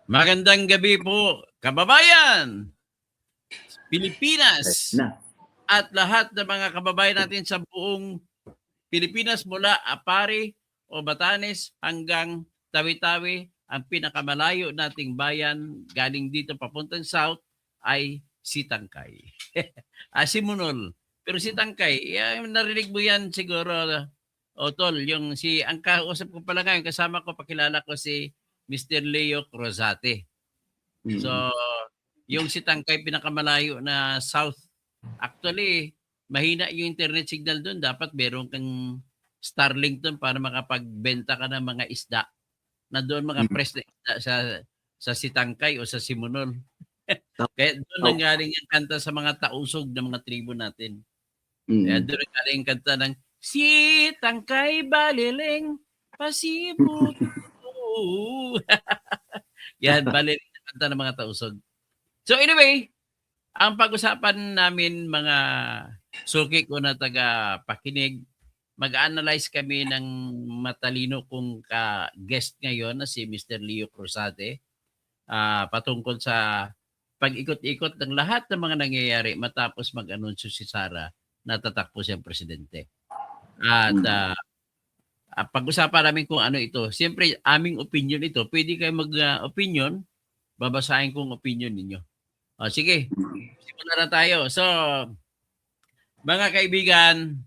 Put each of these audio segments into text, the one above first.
Magandang gabi po, kababayan, Pilipinas, Na. at lahat ng mga kababayan natin sa buong Pilipinas mula Apari o Batanes hanggang Tawi-Tawi, ang pinakamalayo nating bayan galing dito papuntang South ay si Tangkay. Si Munol. Pero si Tangkay, narinig mo yan siguro, Tol, yung ang kausap ko pala ngayon, kasama ko, pakilala ko si Mr. Leo Cruzate. So, yung si Tangkay pinakamalayo na south. Actually, mahina yung internet signal doon. Dapat meron kang Starlink doon para makapagbenta ka ng mga isda. Na doon mga press na isda sa Sitangkay o sa Simunol. Kaya doon nanggaling ang kanta sa mga tausog ng mga tribo natin. Kaya doon nanggaling ang kanta ng Sitangkay Baliling Pasibot. Yan, baliling na kanta ng mga tausog. So anyway, ang pag-usapan namin mga suki ko na taga-pakinig, mag-analyze kami ng matalino kong ka-guest ngayon na si Mr. Leo Cruzate patungkol sa pag-ikot-ikot ng lahat ng mga nangyayari matapos mag-anunsyo si Sara na tatakbo siyang presidente. At pag-usapan namin kung ano ito. Siyempre, aming opinion ito. Pwede kayo mag-opinion, babasahin kong opinion ninyo. Sige, simulan na tayo. So, mga kaibigan,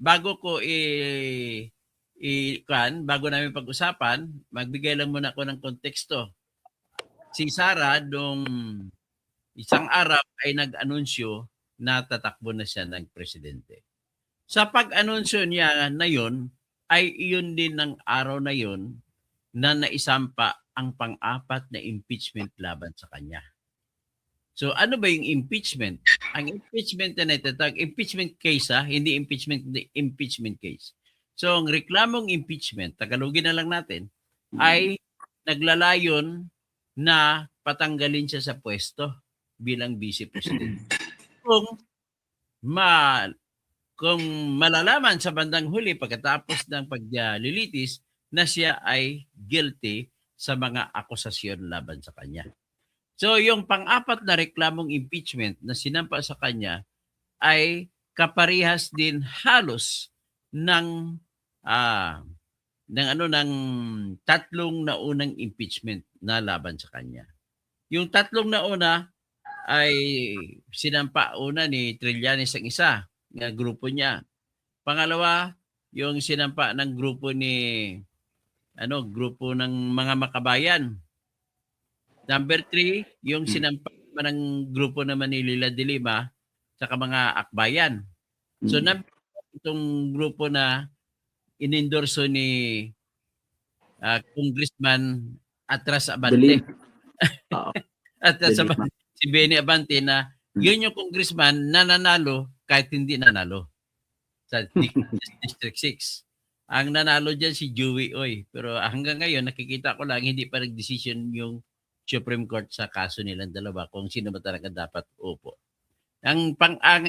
bago ko bago namin pag-usapan, magbigay lang muna ako ng konteksto. Si Sara, nung isang araw ay nag-anunsyo na tatakbo na siya ng presidente. Sa pag-anunsyo niya na yun, ay iyon din ng araw na yun na naisampa ang pang-apat na impeachment laban sa kanya. So ano ba yung impeachment? Ang impeachment na natatag, impeachment case hindi impeachment case. So ang reklamong impeachment, Tagalogin na lang natin, ay naglalayon na patanggalin siya sa pwesto bilang vice president. Kung malalaman sa bandang huli pagkatapos ng paglilitis na siya ay guilty sa mga akusasyon laban sa kanya. So yung pang-apat na reklamong impeachment na sinampa sa kanya ay kaparehas din halos ng tatlong naunang impeachment na laban sa kanya. Yung tatlong nauna ay sinampa una ni Trillanes ang isa na grupo niya. Pangalawa, yung sinampa ng grupo ng mga makabayan. Number 3, yung sinampa ng grupo naman ni Lila de Lima saka mga akbayan. So itong grupo na inendorso ni Congressman Atras Abante. Atras Abante, si Benny Abante na yun yung congressman na nanalo kahit hindi nanalo sa District 6. Ang nanalo dyan si Joey Oy. Pero hanggang ngayon, nakikita ko lang, hindi pa nag-decision yung Supreme Court sa kaso nilang dalawa kung sino ba talaga dapat upo. Ang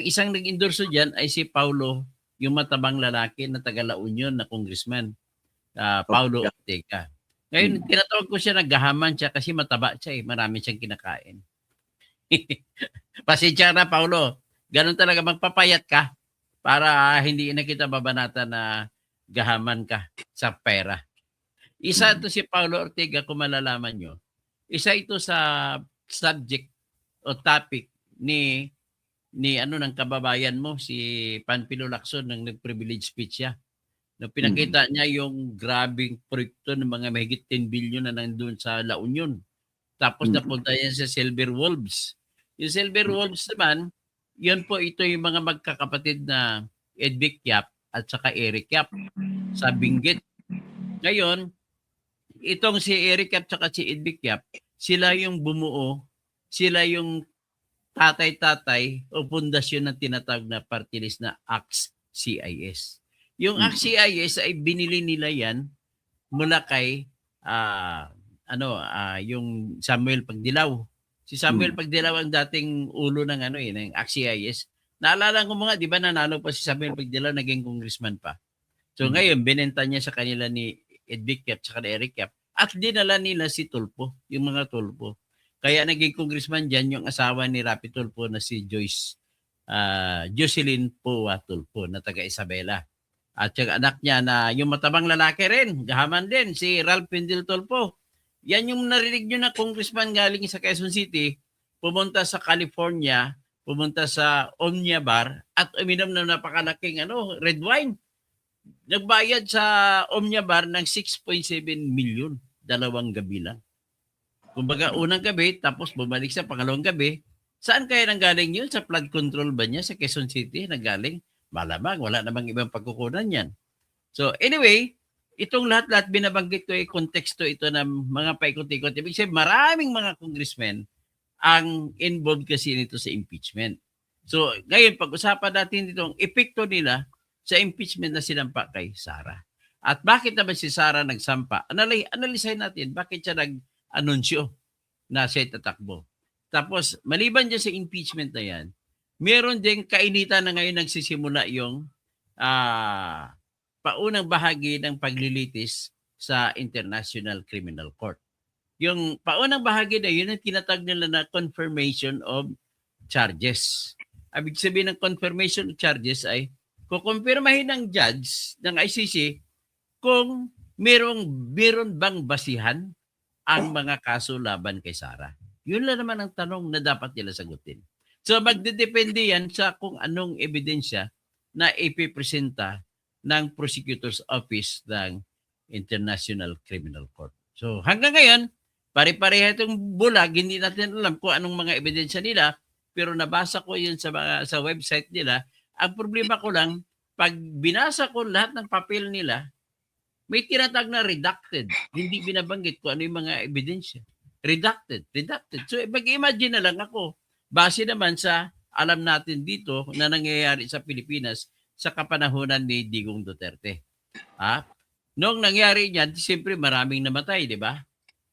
isang nag-endorso dyan ay si Paulo, yung matabang lalaki na taga La Union na congressman. Paulo Ortega. Ngayon, tinatawag ko siya, naggahaman siya kasi mataba siya marami siyang kinakain. Pasensya na, Paulo. Ganun talaga, magpapayat ka para hindi na kita babanata na gahaman ka sa pera. Isa ito si Paulo Ortega, kung malalaman nyo. Isa ito sa subject o topic ni ng kababayan mo, si Panfilo Lacson, nang nag-privilege speech siya. No, pinakita niya yung grabing proyekto ng mga mahigit 10 billion na nandun sa La Union. Tapos napunta yan sa Silver Wolves. Yung Silver Wolves naman, yun po, ito yung mga magkakapatid na Edvic Yap at saka Eric Yap sa Benguet. Ngayon, itong si Eric Yap at saka si Edvic Yap, sila yung bumuo, sila yung tatay-tatay o pundasyon ng tinatawag na party list na ACT-CIS. Yung ACT-CIS ay binili nila yan mula kay yung Samuel Pagdilaw. Si Samuel Pagdilaw ang dating ulo ng ng ACT-CIS. Naalala ko mga, di ba nanalo pa si Samuel Pagdilaw, naging congressman pa. So ngayon, binenta niya sa kanila ni Edvic Yap at ni Eric Yap At dinala nila si Tulfo, yung mga Tulfo. Kaya naging congressman dyan yung asawa ni Rapi Tulfo na si Jocelyn Poa Tulfo na taga Isabela. At yung anak niya na yung matabang lalaki rin, gahaman din, si Ralph Pindil Tulfo. Yan yung narinig nyo na congressman galing sa Quezon City, pumunta sa California, pumunta sa Omnia Bar at uminom ng napakalaking red wine. Nagbayad sa Omnia Bar ng 6.7 million, 2 gabi lang. Kumbaga unang gabi, tapos bumalik sa pangalawang gabi. Saan kaya nanggaling yun? Sa flood control ba niya sa Quezon City nanggaling? Malamang, wala namang ibang pagkukunan yan. So anyway, itong lahat-lahat binabanggit ko ay konteksto ito ng mga paikot-ikot. Ibig sabihin, maraming mga congressmen ang involved kasi nito sa impeachment. So ngayon, pag-usapan natin itong epekto nila sa impeachment na sinampa kay Sara. At bakit naman si Sara nagsampa? Analisahin natin bakit siya nag-anunsyo na siya tatakbo. Tapos, maliban dyan sa impeachment na yan, meron din kainitan na ngayon nagsisimula yung paunang bahagi ng paglilitis sa International Criminal Court. Yung paunang bahagi na yun ang tinatag nila na confirmation of charges. Ibig sabihin ng confirmation of charges ay kukumpirmahin ng judge ng ICC kung meron bang basihan ang mga kaso laban kay Sara. Yun lang naman ang tanong na dapat nila sagutin. So magdedepende yan sa kung anong ebidensya na ipipresenta ng Prosecutor's Office ng International Criminal Court. So hanggang ngayon, pare-pareha itong bulag, hindi natin alam kung anong mga ebidensya nila, pero nabasa ko yun sa website nila. Ang problema ko lang, pag binasa ko lahat ng papel nila, may tinatag na redacted. Hindi binabanggit ko ano yung mga ebidensya. Redacted. So mag-imagine na lang ako, base naman sa alam natin dito na nangyayari sa Pilipinas sa kapanahunan ni Digong Duterte. Noong nangyari niyan, siyempre maraming namatay, di ba?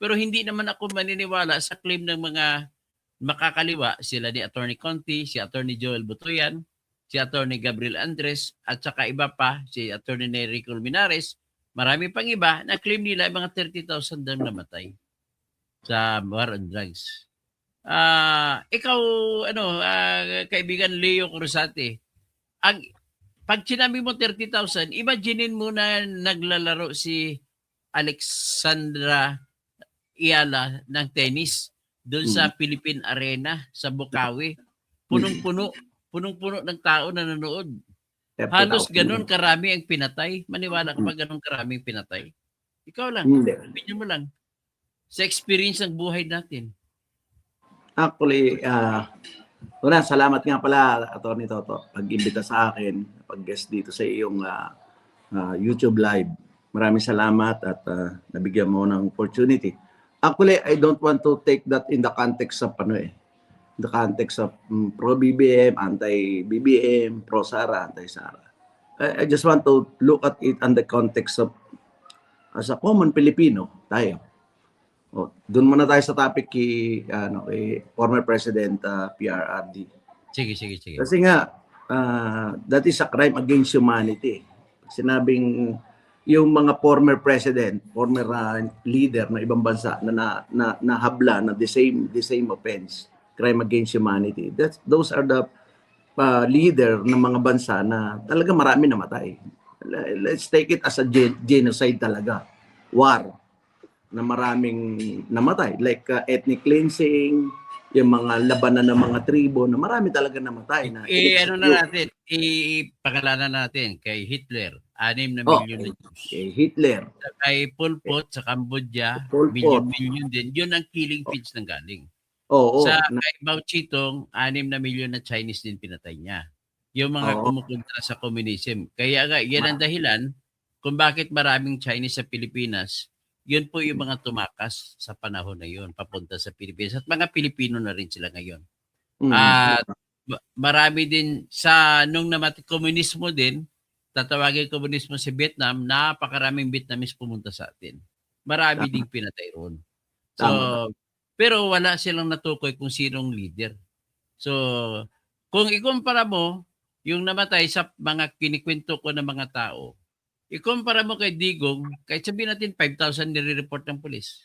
Pero hindi naman ako maniniwala sa claim ng mga makakaliwa, sila ni Attorney Conti, si Attorney Joel Butoyan, si Attorney Gabriel Andres, at saka iba pa, si Attorney Nery Colmenares, marami pang iba na claim nila mga 30,000 daw namatay sa war on drugs. Ikaw, kaibigan Leo Cruzate, pag sinabi mo 30,000, imaginein mo na naglalaro si Alexandra Iala ng tennis doon sa Philippine Arena sa Bukawi. Punong-puno ng tao na nanonood. Halos ganun karami ang pinatay. Maniwala ka pa ganun karami ang pinatay? Ikaw lang, opinion mo lang. Sa experience ng buhay natin. Actually, salamat nga pala, Atty. Toto, pag-imbita sa akin, pag-guest dito sa iyong YouTube live. Maraming salamat at nabigyan mo ng opportunity. Actually, I don't want to take that in the context of the context of pro-BBM, anti-BBM, pro-Sara, anti-Sara. I just want to look at it in the context of as a common Filipino tayo. Doon muna tayo sa topic kay former President PRRD. Sige. Kasi nga, that is a crime against humanity. Sinabing yung mga former president, former leader ng ibang bansa na nahabla na the same offense, crime against humanity. Those are the leader ng mga bansa na talaga marami namatay. Let's take it as a genocide talaga. War na maraming namatay. Like ethnic cleansing, yung mga labanan ng mga tribo na marami talaga namatay. Ipakalanan natin kay Hitler, 6 na milyon na Jews. Kay Hitler. Kay Pol Pot sa Cambodia, milyon din. Yun ang killing fields ng galing. Kay Mao Zedong, 6 na milyon na Chinese din pinatay niya. Yung mga kumukontra sa communism. Kaya nga, yan ang dahilan kung bakit maraming Chinese sa Pilipinas. Yun po yung mga tumakas sa panahon na yun, papunta sa Pilipinas. At mga Pilipino na rin sila ngayon. At marami din nung namatay komunismo din, tatawagin komunismo sa Vietnam, napakaraming Vietnamese pumunta sa atin. Marami ding pinatay roon. So, pero wala silang natukoy kung sinong leader. So, kung ikumpara mo, yung namatay sa mga kinikwento ko ng mga tao, ikumpara mo kay Digong, kahit sabihin natin 5,000 nire-report ng pulis.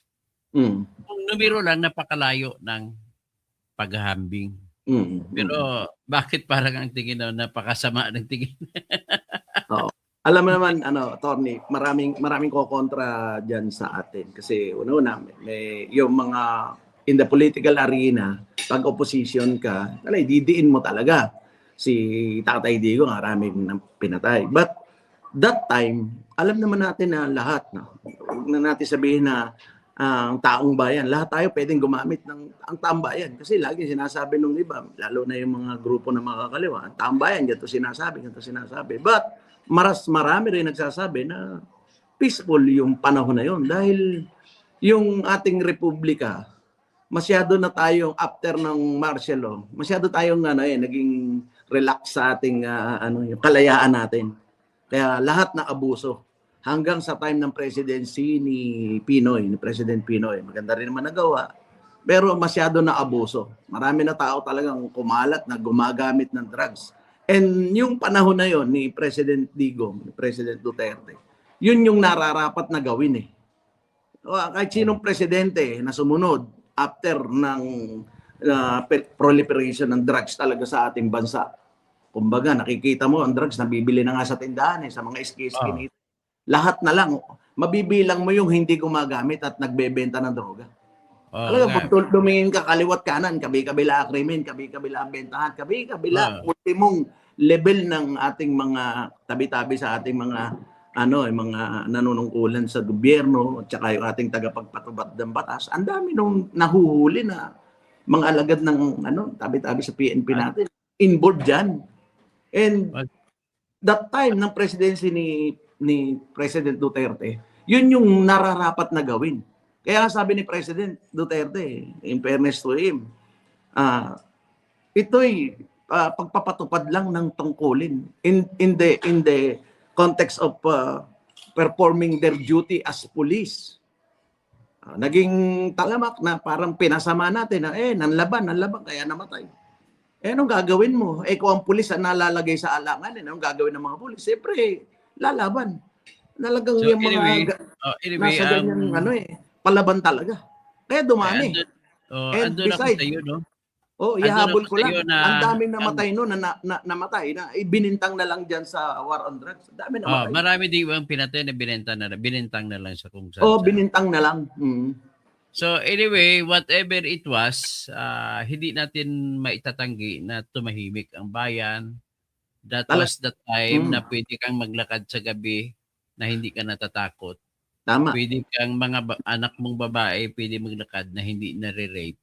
Mm. Kung numero lang, napakalayo ng paghahambing. Mm. Pero bakit parang ang tingin na napakasama ng tingin? Oo. Alam mo naman, Tony, maraming kokontra diyan sa atin. Kasi una-una, may yung mga in the political arena, pag opposition ka, didiin mo talaga. Si Tatay Digo, maraming pinatay. But that time, alam naman natin na lahat, huwag na natin sabihin na ang taong bayan, lahat tayo pwedeng gumamit ng ang taong bayan. Kasi lagi sinasabi nung iba, lalo na yung mga grupo na makakaliwa, ang taong bayan, ganito sinasabi. But marami rin nagsasabi na peaceful yung panahon na yun. Dahil yung ating republika, masyado na tayong after ng martial law, masyado tayong naging relax sa ating yung kalayaan natin. Kaya lahat na abuso hanggang sa time ng presidency ni President Pinoy. Maganda rin naman nagawa. Pero masyado na abuso. Marami na tao talagang kumalat na gumagamit ng drugs. And yung panahon na yon ni President Digong, ni President Duterte, yun yung nararapat na gawin eh. Kahit sinong presidente na sumunod after ng proliferation ng drugs talaga sa ating bansa. Kumbaga, nakikita mo ang drugs nabibili na nga sa tindahan sa mga iski-iski. Lahat na lang, mabibilang mo yung hindi gumagamit at nagbebenta ng droga. Talaga, pag dumingin ka kaliwat kanan, kabi-kabila krimen, kabi-kabila ang bentahan, kabi-kabila ultimong level ng ating mga tabi-tabi sa ating mga mga nanunungkulan sa gobyerno at saka yung ating tagapagpatubad ng batas. Ang dami nung nahuhuli na mga alagad ng tabi-tabi sa PNP natin involved diyan. And that time ng presidency ni President Duterte, yun yung nararapat na gawin. Kaya sabi ni President Duterte, in fairness to him, ito'y pagpapatupad lang ng tungkulin in the context of performing their duty as police. Naging talamak na parang pinasama natin na nanlaban kaya namatay. Anong gagawin mo? Kung ang pulis na nalalagay sa alangan, anong gagawin ng mga pulis? Siyempre, lalaban. Nalagang yung mga nasa ganyan palaban talaga. Kaya dumami. And besides, ihabol ko lang. Ang daming namatay noon na namatay na ibinintang na lang diyan sa war on drugs. Dami namatay. Marami din ang pinatay na binintang na lang sa kung saan. Binintang na lang. So anyway, whatever it was, hindi natin maitatanggi na tumahimik ang bayan. That was the time na pwede kang maglakad sa gabi na hindi ka natatakot. Tama. Pwede kang anak mong babae, pwede maglakad na hindi nare-rape.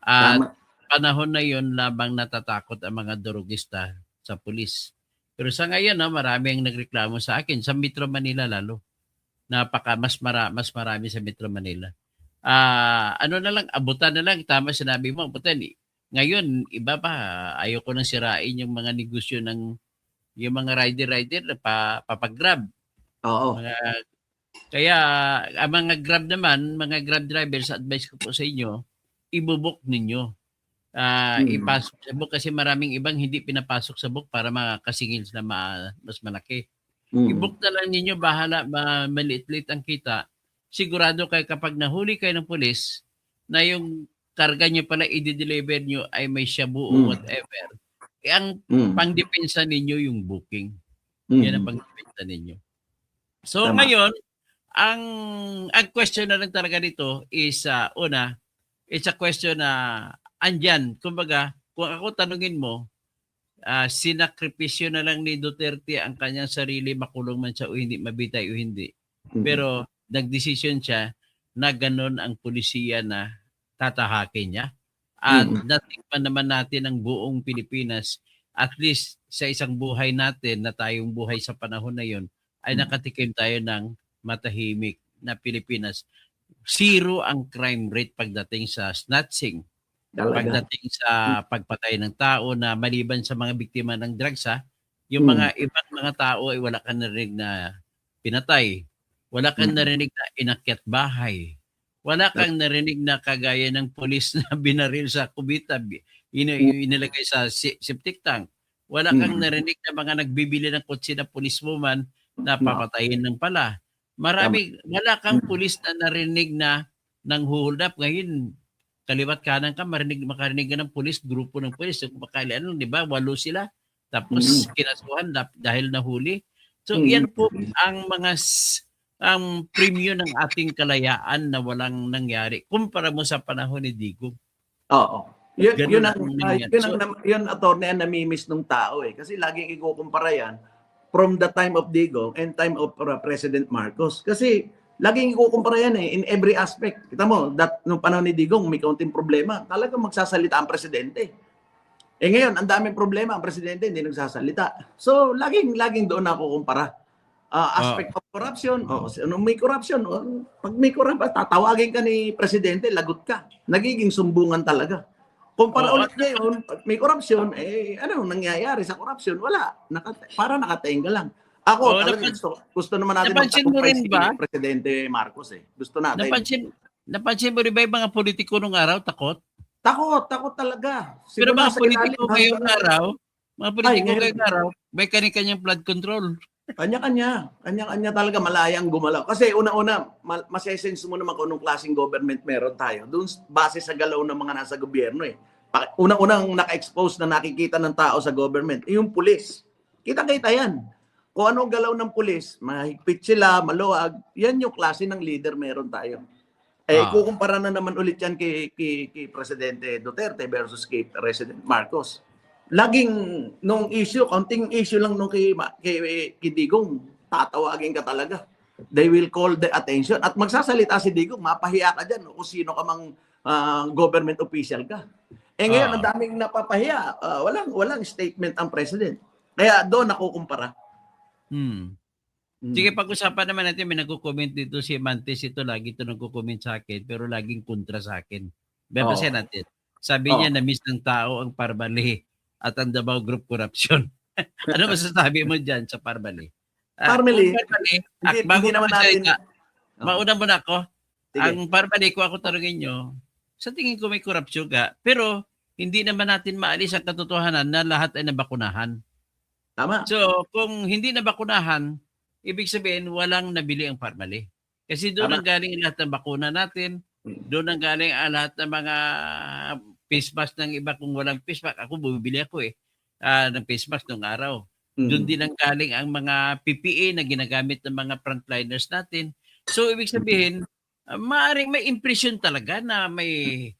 At panahon na yon labang natatakot ang mga drogista sa pulis. Pero sa ngayon, marami ang nagreklamo sa akin, sa Metro Manila lalo. Mas marami sa Metro Manila. Na lang, abutan na lang, tama sinabi mo, abutan. Ngayon, iba pa, ayoko nang sirain yung mga negosyo ng yung mga rider na papag-grab. Oo. Kaya ang mga Grab naman, mga Grab drivers, advice ko po sa inyo, ibubok ninyo. Ipasok sa book kasi maraming ibang hindi pinapasok sa book para makasingil na mas malaki. I-book na lang ninyo, bahala, maliit-liit ang kita. Sigurado kayo kapag nahuli kayo ng pulis na yung karga nyo pala i-deliver nyo ay may shabu o whatever. Ang pangdepensa ninyo yung booking. Yan ang pangdepensa ninyo. So ngayon, ang question na lang talaga dito is una, it's a question na andyan. Kumbaga, kung ako tanungin mo, sinakripisyo na lang ni Duterte ang kanyang sarili, makulong man siya o hindi, mabitay o hindi. Pero nagdesisyon siya na ganun ang pulisiya na tatahakin niya. At natikman naman natin ang buong Pilipinas, at least sa isang buhay natin na tayong buhay sa panahon na yon, ay nakatikim tayo ng matahimik na Pilipinas. Zero ang crime rate pagdating sa snatching. Pagdating sa pagpatay ng tao na maliban sa mga biktima ng drugs, yung mga ibang mga tao ay wala kang narinig na pinatay. Wala kang narinig na inakyat bahay. Wala kang narinig na kagaya ng pulis na binaril sa kubita, inilagay sa septic tank. Wala kang narinig na mga nagbibili ng kotse na policewoman na papatayin ng pala. Wala kang pulis na narinig na nang hold up. Ngayon, kaliwat kanan ka, makarinig ka ng pulis, grupo ng pulis. So, di ba? 8 sila. Tapos kinasuhan dahil nahuli. So, yan po ang ang premyo ng ating kalayaan na walang nangyari. Kumpara mo sa panahon ni Digong. Oo. Yun attorney ang namimiss ng tao eh. Kasi laging ikukumpara yan from the time of Digong and time of President Marcos. Kasi laging ikukumpara yan eh, in every aspect. Kita mo, nung panahon ni Digong, may kaunting problema. Talagang magsasalita ang presidente. Eh ngayon, ang daming problema, ang presidente hindi nagsasalita. So, laging doon ako kumpara. Aspect of corruption, may corruption, pag may corruption, tatawagin ka ni presidente, lagot ka. Nagiging sumbungan talaga. Kumpara ulit ngayon, pag may corruption, ano nangyayari sa corruption? Wala. Para nakatainga lang. Ako, gusto naman natin magtakumpay si Presidente Marcos eh. Gusto natin. Napansin mo rin ba yung mga politiko nung araw, takot? Takot talaga. Pero mga politiko ngayong araw, may kanya-kanyang flood control. Kanya-kanya talaga malayang gumalaw. Kasi una-una, masesense mo naman kung anong klaseng government meron tayo. Doon base sa galaw ng mga nasa gobyerno eh. Una-unang naka-expose na nakikita ng tao sa government, yung pulis. Kita-kita yan. Kung anong galaw ng pulis, mahigpit sila, maluwag, yan yung klase ng leader meron tayo. Kukumpara na naman ulit yan kay Presidente Duterte versus kay President Marcos. Laging nung issue, counting issue lang nung kay Digong, tatawagin ka talaga. They will call the attention. At magsasalita si Digong, mapahiya ka dyan kung sino ka mang government official ka. Ngayon, ang daming napapahiya. Walang statement ang president. Kaya doon ako kumpara. Sige, pag-usapan naman natin, may nagko-comment dito si Mantis, ito lagi ito nagko-comment sa akin, pero laging kontra sa akin. Babasahin natin. Sabi niya, na-miss ng tao ang Parmali at ang Davao Group corruption. Ano masasabi mo dyan sa Parmali? Parmali, bago naman natin. Mauna mo na ako. Sige. Ang Parmali, kung ako tarungin nyo, sa tingin ko may korupsyon ka, pero hindi naman natin maalis ang katotohanan na lahat ay nabakunahan. Tama. So, kung hindi nabakunahan, ibig sabihin, walang nabili ang Parmali. Kasi doon ang galing lahat ng bakuna natin, doon ang galing ang lahat ng mga face mask ng iba. Kung walang face mask, ako bumibili ako ng face mask nung araw. Doon din ang galing ang mga PPE na ginagamit ng mga frontliners natin. So, ibig sabihin, maaaring may impression talaga na may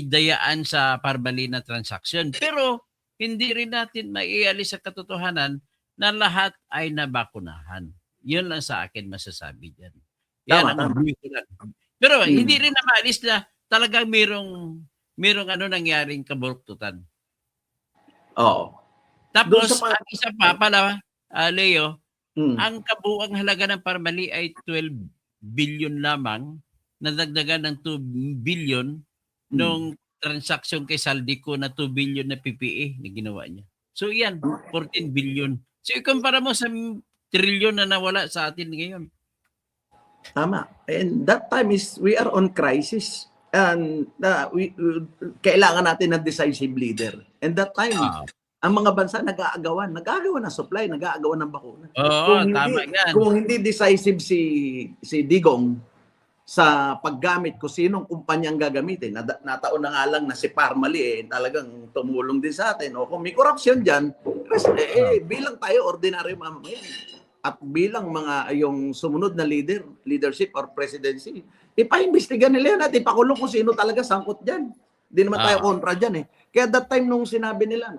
dayaan sa Parmali na transaction. Pero, hindi rin natin maialis sa katotohanan na lahat ay nabakunahan. Yun lang sa akin masasabi dyan. Yan ang ko lang. Pero hindi rin na maalis na talagang merong nangyaring kaburuktutan. Oo. Tapos, ang isa pa pala, Leo, ang kabuang halaga ng Parmali ay 12 billion lamang, nadagdagan ng 2 billion nung transaction kay Saldico na 2 billion na PPE na ginawa niya. So yan, 14 billion. So ikumpara mo sa trillion na nawala sa atin ngayon. Tama. And that time we are on crisis. And kailangan natin ng decisive leader. And that time, ang mga bansa nag-aagawan ng supply, nag-aagawan ng bakuna. Tama yan. Kung hindi decisive si Digong sa paggamit kung sinong kumpanyang gagamitin, nataon na nga lang na si Parmali talagang tumulong din sa atin. O kung may corruption dyan, bilang tayo ordinary mamamayan at bilang mga yung sumunod na leadership or presidency, ipaimbestigan nila yan at ipakulong kung sino talaga sangkot dyan. Hindi naman tayo kontra dyan eh. Kaya that time nung sinabi nila,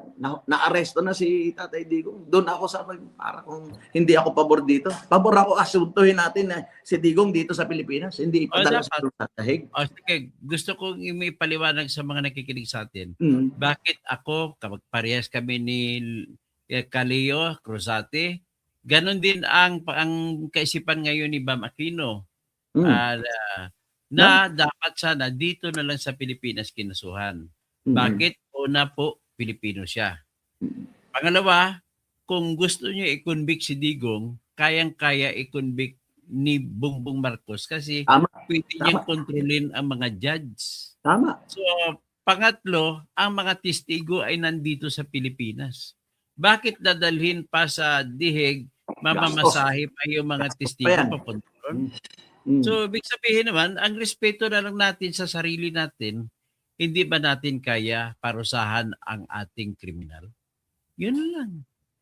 na-aresto na si Tatay Digong, doon ako sabi, para kung hindi ako pabor dito. Pabor ako asuntuhin natin na si Digong dito sa Pilipinas, hindi ipadala sa Hague. Sige, gusto kong ipaliwanag sa mga nakikinig sa atin. Bakit ako, kapag parehas kami ni Calio Cruzate, ganon din ang kaisipan ngayon ni Bam Aquino. Na dapat sana dito na lang sa Pilipinas kinasuhan. Bakit? Una po, Pilipino siya. Pangalawa, kung gusto niyo i-convict si Digong, kayang-kaya i-convict ni Bongbong Marcos kasi pwede niyang kontrolin ang mga judge. Tama. So, pangatlo, ang mga testigo ay nandito sa Pilipinas. Bakit dadalhin pa sa DIHEG mamamasahe pa yung mga testigo Ayan. papunta doon. Mm. So, ibig sabihin naman, ang respeto na lang natin sa sarili natin, hindi ba natin kaya parusahan ang ating kriminal? Yun lang.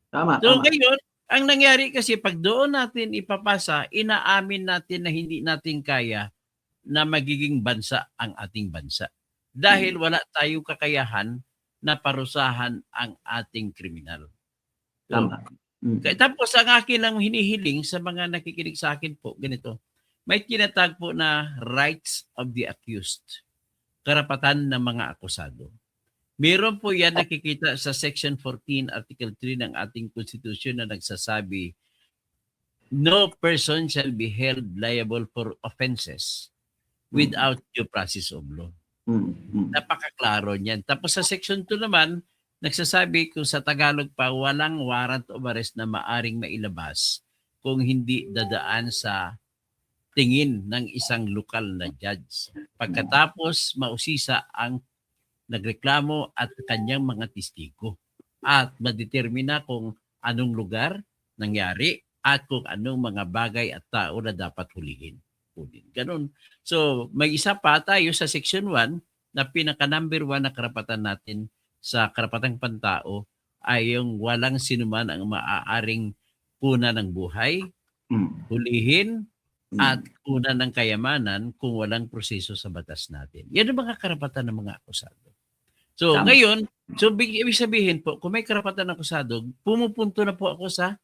Tama, So tama. ngayon, ang nangyari kasi pag doon natin ipapasa, inaamin natin na hindi natin kaya na magiging bansa ang ating bansa. Dahil wala tayong kakayahan na parusahan ang ating kriminal. So, Tama. Mm. tapos ang akin lang hinihiling sa mga nakikinig sa akin po, ganito. May tinatag po na rights of the accused, karapatan ng mga akusado. Meron po yan nakikita sa Section 14, Article 3 ng ating Constitution na nagsasabi, no person shall be held liable for offenses without due process of law. Napakaklaro niyan. Tapos sa Section 2 naman, nagsasabi kung sa Tagalog pa, walang warrant of arrest na maaring mailabas kung hindi dadaan sa tingin ng isang lokal na judge. Pagkatapos mausisa ang nagreklamo at kanyang mga testigo at madetermina kung anong lugar nangyari at kung anong mga bagay at tao na dapat hulihin. Ganun. So, may isa pa tayo sa Section 1 na pinaka number 1 na karapatan natin sa karapatang pantao ay yung walang sinuman ang maaaring puna ng buhay, hulihin, at una ng kayamanan kung walang proseso sa batas natin. Yan ang mga karapatan ng mga akusado. So, Tama. ngayon, so ibig sabihin po, kung may karapatan ng akusado, pumupunto na po ako sa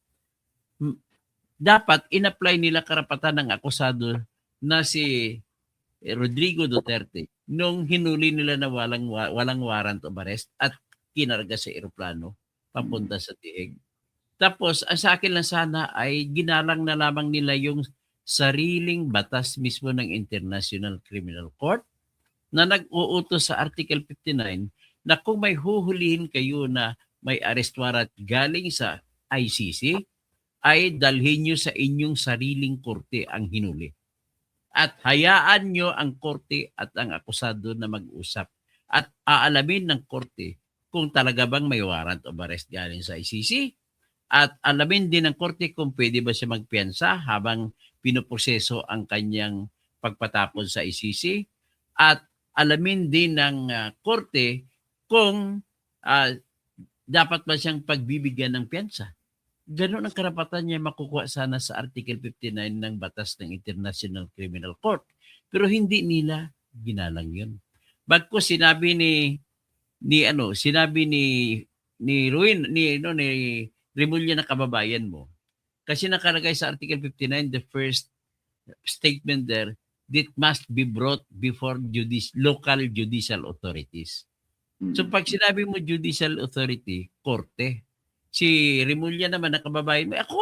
dapat in-apply nila karapatan ng akusado na si Rodrigo Duterte nung hinuli nila na walang warrant of arrest at kinarga sa eroplano papunta sa Tiig. Tapos, ang sa akin lang sana ay ginalang na lamang nila yung sariling batas mismo ng International Criminal Court na nag-uutos sa Article 59 na kung may huhulihin kayo na may arrest warrant galing sa ICC, ay dalhin nyo sa inyong sariling korte ang hinuli. At hayaan nyo ang korte at ang akusado na mag-usap. At aalamin ng korte kung talaga bang may warrant of arrest galing sa ICC. At alamin din ng korte kung pwede ba siya magpiyansa habang pinoproseso ang kanyang pagpatapon sa ICC. At alamin din ng korte kung dapat ba siyang pagbibigyan ng piyansa. Ganon ang karapatan niya makukuha sana sa Article 59 ng batas ng International Criminal Court. Pero hindi nila ginalang yun. Bagkus sinabi ni Remulla na kababayan mo. Kasi nakalagay sa Article 59, the first statement there, that must be brought before local judicial authorities. So pag sinabi mo judicial authority, korte. Si Remulla naman na kababayan mo, ako,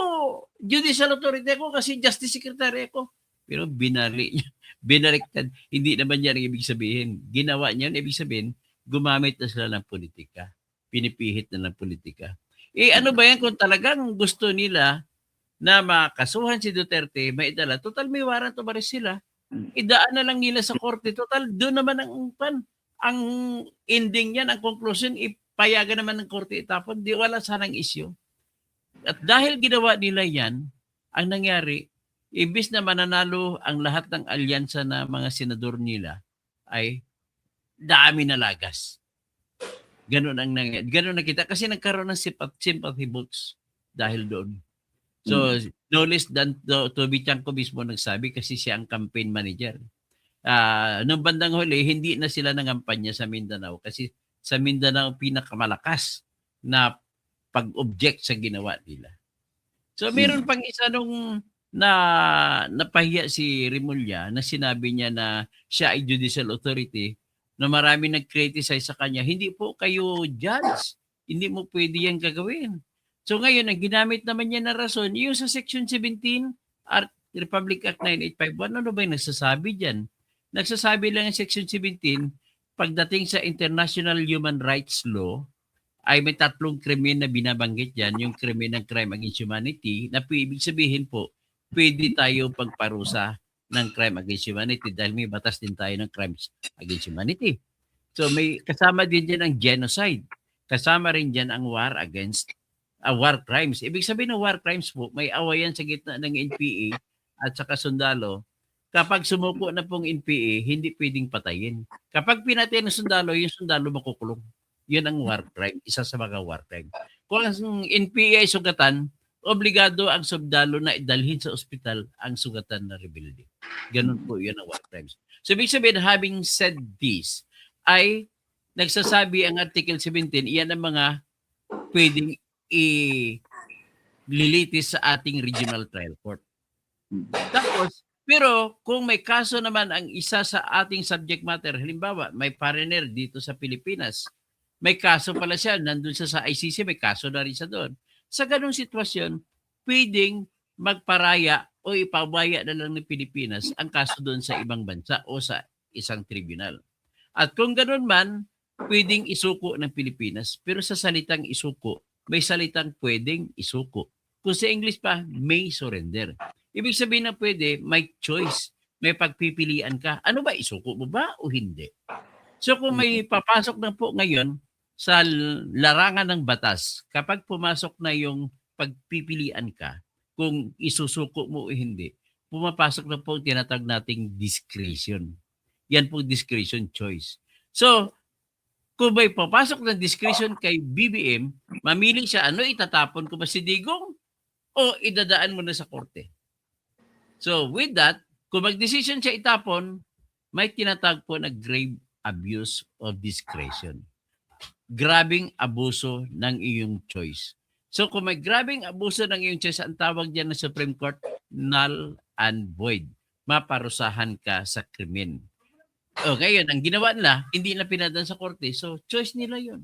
judicial authority ako kasi justice secretary ako. Pero binaliktad. Hindi naman yan ang ibig sabihin. Ginawa niya, ibig sabihin, gumamit na sila ng politika. Pinipihit na ng politika. Ano ba yan kung talagang gusto nila na makasuhan si Duterte, maidala, total may warrant of arrest sila. Idaan na lang nila sa korte. Total, doon naman ang ending yan, ang conclusion, payagan naman ng korte itapon, di wala sanang issue. At dahil ginawa nila yan, ang nangyari, imbis na mananalo ang lahat ng alyansa na mga senador nila, ay dami na lagas. Ganun ang nangyari. Ganun nakita. Kasi nagkaroon ng sympathy votes dahil doon. So, no less than Toby Chanco mismo nagsabi kasi siya ang campaign manager. Nung bandang huli, hindi na sila nangampanya sa Mindanao kasi sa Mindanao pinakamalakas na pag-object sa ginawa nila. So meron pang isa nung napahiya si Remulla na sinabi niya na siya ay judicial authority na marami nag-criticize sa kanya. Hindi po kayo judge. Hindi mo pwede yan gagawin. So ngayon, ang ginamit naman niya na rason, yung sa Section 17, Republic Act 9851, ano ba yung nagsasabi dyan? Nagsasabi lang ang Section 17, pagdating sa International Human Rights Law, ay may 3 krimen na binabanggit dyan, yung krimen ng crime against humanity, na ibig sabihin po, pwede tayo pagparusa ng crime against humanity dahil may batas din tayo ng crimes against humanity. So may kasama din dyan ang genocide. Kasama rin dyan ang war against war crimes. Ibig sabihin ng war crimes po, may awayan sa gitna ng NPA at saka sundalo. Kapag sumuko na pong NPA, hindi pwedeng patayin. Kapag pinatay ng sundalo, yung sundalo makukulong. Yun ang war crime, isa sa mga war crime. Kung ang NPA ay sugatan, obligado ang sundalo na idalhin sa ospital ang sugatan na rebelde. Ganun po yun ang war crimes. So, ibig sabihin, having said this, ay nagsasabi ang Article 17, iyan ang mga pwedeng ililitis sa ating regional trial court. Tapos, pero kung may kaso naman ang isa sa ating subject matter, halimbawa, may foreigner dito sa Pilipinas, may kaso pala siya, nandun siya sa ICC, may kaso na rin siya doon. Sa ganung sitwasyon, pwedeng magparaya o ipabaya na lang ng Pilipinas ang kaso doon sa ibang bansa o sa isang tribunal. At kung ganun man, pwedeng isuko ng Pilipinas. Pero sa salitang isuko, may salitang pwedeng isuko. Kung sa English pa, may surrender. Ibig sabihin na pwede, may choice. May pagpipilian ka. Ano ba, isuko mo ba o hindi? So kung may papasok na po ngayon sa larangan ng batas, kapag pumasok na yung pagpipilian ka, kung isusuko mo o hindi, pumapasok na po tinatawag nating discretion. Yan po discretion choice. So, kung may papasok na discretion kay BBM, mamili siya, ano, itatapon ko ba si Digong o idadaan mo na sa korte? So, with that, kung mag-decision siya itapon, may tinatawag po na grave abuse of discretion. Grabing abuso ng iyong choice. So, kung may grabing abuso ng iyong choice, ang tawag diyan ng Supreme Court, null and void. Maparusahan ka sa krimen. O, ngayon, ang ginawa nila, hindi na pinadaan sa korte. So, choice nila yun.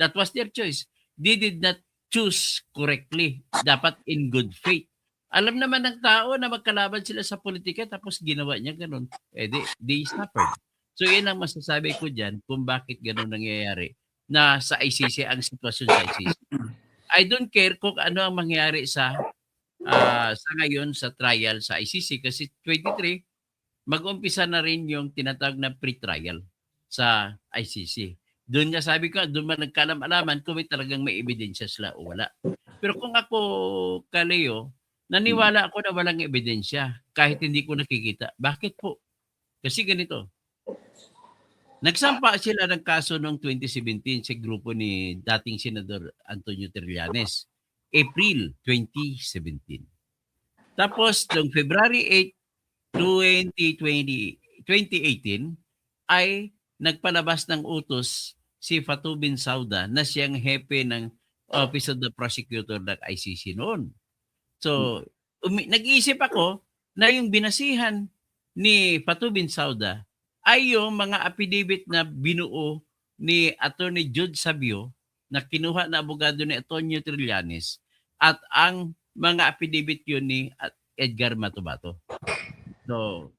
That was their choice. They did not choose correctly. Dapat in good faith. Alam naman ng tao na magkalaban sila sa politika tapos ginawa niya ganun. They suffered. So, yan ang masasabi ko dyan kung bakit ganun nangyayari na sa ICC, ang sitwasyon sa ICC. I don't care kung ano ang mangyayari sa ngayon sa trial sa ICC kasi 23, mag-umpisa na rin yung tinatawag na pre-trial sa ICC. Doon nga sabi ko, doon man nagkalam-alaman kung may talagang may ebidensya sila o wala. Pero kung ako, Kaleo, naniwala ako na walang ebidensya kahit hindi ko nakikita. Bakit po? Kasi ganito. Nagsampa sila ng kaso noong 2017 sa grupo ni dating Senador Antonio Trillanes. April 2017. Tapos, noong February 8, 2018, ay nagpalabas ng utos si Fatou Bensouda na siyang hepe ng Office of the Prosecutor ng ICC noon. So, nag-iisip ako na yung binasihan ni Fatou Bensouda ay yung mga affidavit na binuo ni Attorney Jude Sabio na kinuha na abogado ni Antonio Trillanes at ang mga affidavit yun ni Edgar Matubato. So,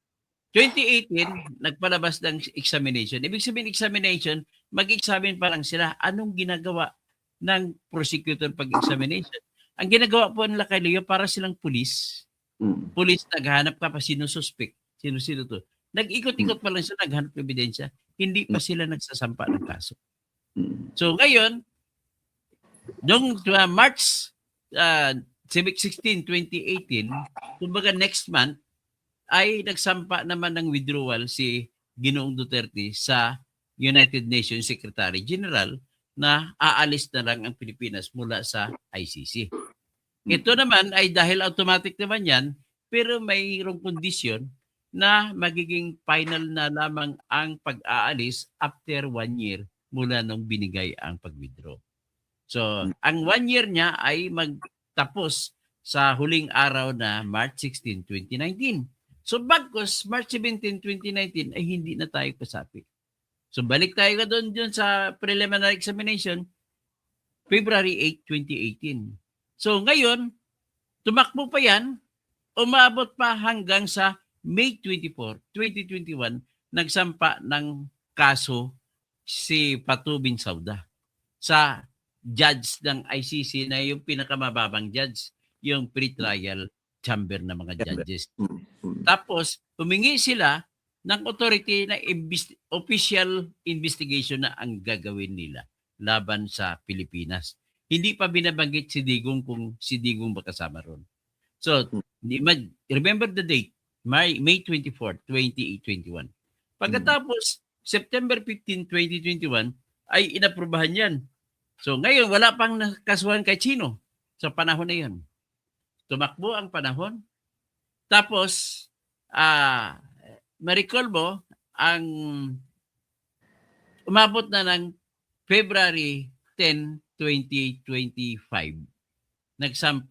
2018, nagpalabas ng examination. Ibig sabihin examination, mag-examine pa lang sila anong ginagawa ng prosecutor pag-examination. Ang ginagawa po nila kay Leo para silang pulis. Pulis, naghahanap ka pa sino suspect, sino to. Nag-ikot-ikot pa lang sila, naghanap ng ebidensya. Hindi pa sila nagsasampa ng kaso. So ngayon, noong March 16, 2018, kumbaga next month, ay nagsampa naman ng withdrawal si Ginoong Duterte sa United Nations Secretary General na aalis na lang ang Pilipinas mula sa ICC. Ito naman ay dahil automatic naman yan, pero mayroong kondisyon na magiging final na lamang ang pag-aalis after 1 year mula nung binigay ang pag-withdraw. So, ang 1 year niya ay magtapos sa huling araw na March 16, 2019. So, bagkos March 17, 2019 ay hindi na tayo kasapi. So, balik tayo ka doon sa preliminary examination, February 8, 2018. So, ngayon, tumakbo pa yan, umabot pa hanggang sa May 24, 2021, nagsampa ng kaso si Fatou Bensouda sa judge ng ICC na yung pinakamababang judge, yung pre-trial chamber ng mga judges. Tapos, humingi sila ng authority na official investigation na ang gagawin nila laban sa Pilipinas. hindi pa binabanggit si Digong kung si Digong ba kasama ron. So, remember the date, May 24, 2021. Pagkatapos, September 15, 2021, ay inaprubahan yan. So, ngayon, wala pang nakasuhan kay Chino sa panahon na yan. Tumakbo ang panahon. Tapos, ma-recall mo, ang umabot na ng February 10, 2025.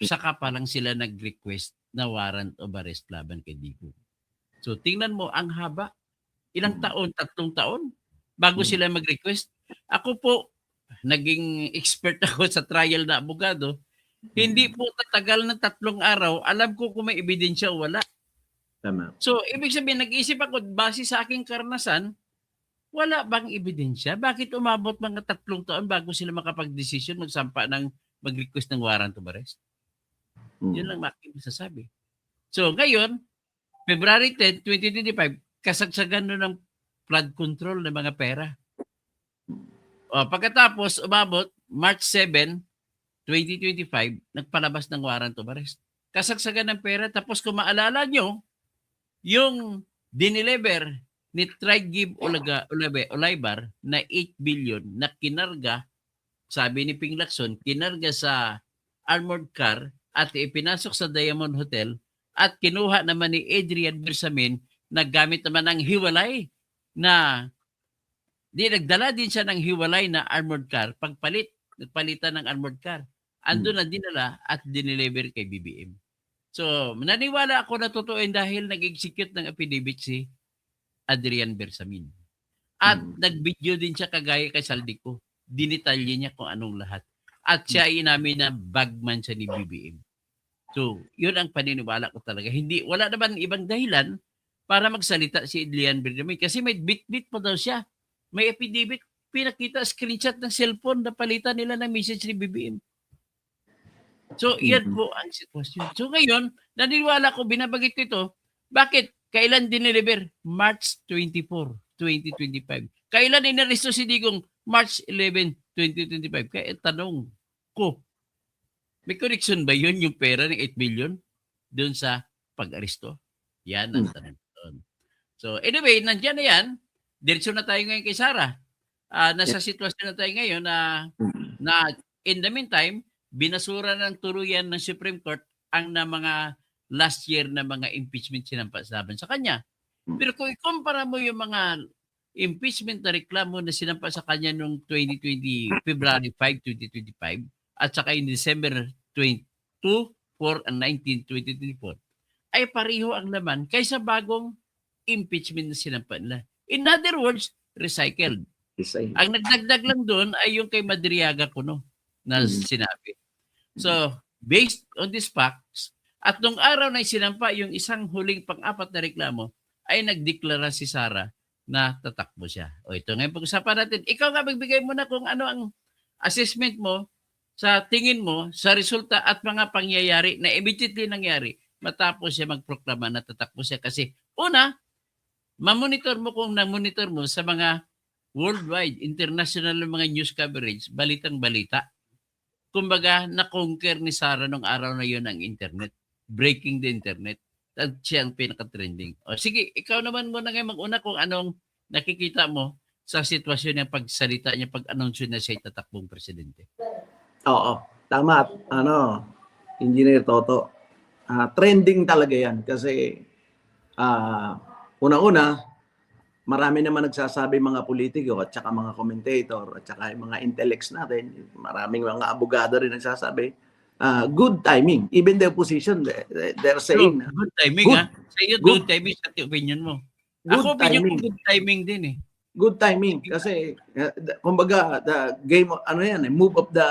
Saka pa lang sila nag-request na warrant of arrest laban kay Digong. So, tingnan mo, ang haba. Ilang taon? 3 taon? Bago sila mag-request. Ako po, naging expert ako sa trial na abogado. Hindi po tatagal ng 3 araw. Alam ko kung may ebidensya o wala. Tama. So, ibig sabihin, nag-isip ako, base sa aking karanasan, wala bang ebidensya? Bakit umabot mga 3 taon bago sila makapag-desisyon mag-request ng warrant of arrest? Yun lang aking masasabi. So, ngayon, February 10, 2025, kasagsagan nun ng flood control ng mga pera. Pagkatapos, umabot, March 7, 2025, nagpalabas ng warrant of arrest. Kasagsagan ng pera. Tapos kung maalala nyo, yung dineliver ni Trigib Olaybar na 8 billion na kinarga, sabi ni Ping Lacson, kinarga sa armored car at ipinasok sa Diamond Hotel at kinuha naman ni Adrian Bersamin na gamit naman ng hiwalay na nagdala din siya ng hiwalay na armored car. Nagpalitan ng armored car. Ando na dinala at dineliver kay BBM. So, naniwala ako na totoo dahil nag-execute ng affidavit si Adrian Bersamin. At nag-video din siya kagaya kay Saldico. Dinitalye niya kung anong lahat. At siya ay inamin na bagman siya ni BBM. So, yun ang paniniwala ko talaga. Wala naman ibang dahilan para magsalita si Adrian Bersamin. Kasi may bit-bit pa daw siya. May affidavit. Pinakita screenshot ng cellphone na palitan nila ng message ni BBM. So, yan po ang sitwasyon. So, ngayon, naniniwala ko, binabagit ko ito, bakit? Kailan dineliver? March 24, 2025. Kailan inaresto si Digong? March 11, 2025. Kaya tanong ko, may connection ba yun yung pera ng 8 billion doon sa pag-aresto? Yan ang tanong doon. So, anyway, nandiyan na yan. Diretso na tayo ngayon kay Sara. Nasa sitwasyon na tayo ngayon na in the meantime, binasura ng tuluyan ng Supreme Court ang na mga last year na mga impeachment sinampas laban sa kanya. Pero kung ikumpara mo yung mga impeachment na reklamo na sinampas sa kanya noong February 5, 2025 at saka in December 22, 4 and 19, 2024 ay pareho ang laman kaysa bagong impeachment na sinampas nila. In other words, recycled. Ang nagdagdag lang doon ay yung kay Madriaga Kuno na sinabi. So, based on these facts, at nung araw na sinampa yung isang huling pang-apat na reklamo, ay nagdeklara si Sara na tatakbo siya. O ito ngayon pag-usapan natin. Ikaw nga magbigay mo na kung ano ang assessment mo sa tingin mo sa resulta at mga pangyayari na immediately nangyari matapos siya magproklama na tatakbo siya. Kasi una, mamonitor mo kung namonitor mo sa mga worldwide, international na mga news coverage, balitang-balita. Kumbaga, na-conquer ni Sara nung araw na yun ang internet. Breaking the internet. At siya ang pinaka-trending. O sige, ikaw naman muna ngayon mag-una kung anong nakikita mo sa sitwasyon niya pagsalita niya, pag-announce na siya tatakbong presidente. Oo, tama. Engineer Toto. Trending talaga yan kasi una-una, marami naman nagsasabi mga politiko at saka mga commentator at saka mga intellects natin, maraming mga abogado rin nagsasabi, good timing. Even the opposition, they're saying, good timing Sa iyo, good timing sa opinion mo. Ako, opinion ko, good timing din eh. Good timing kasi kumbaga the game move of the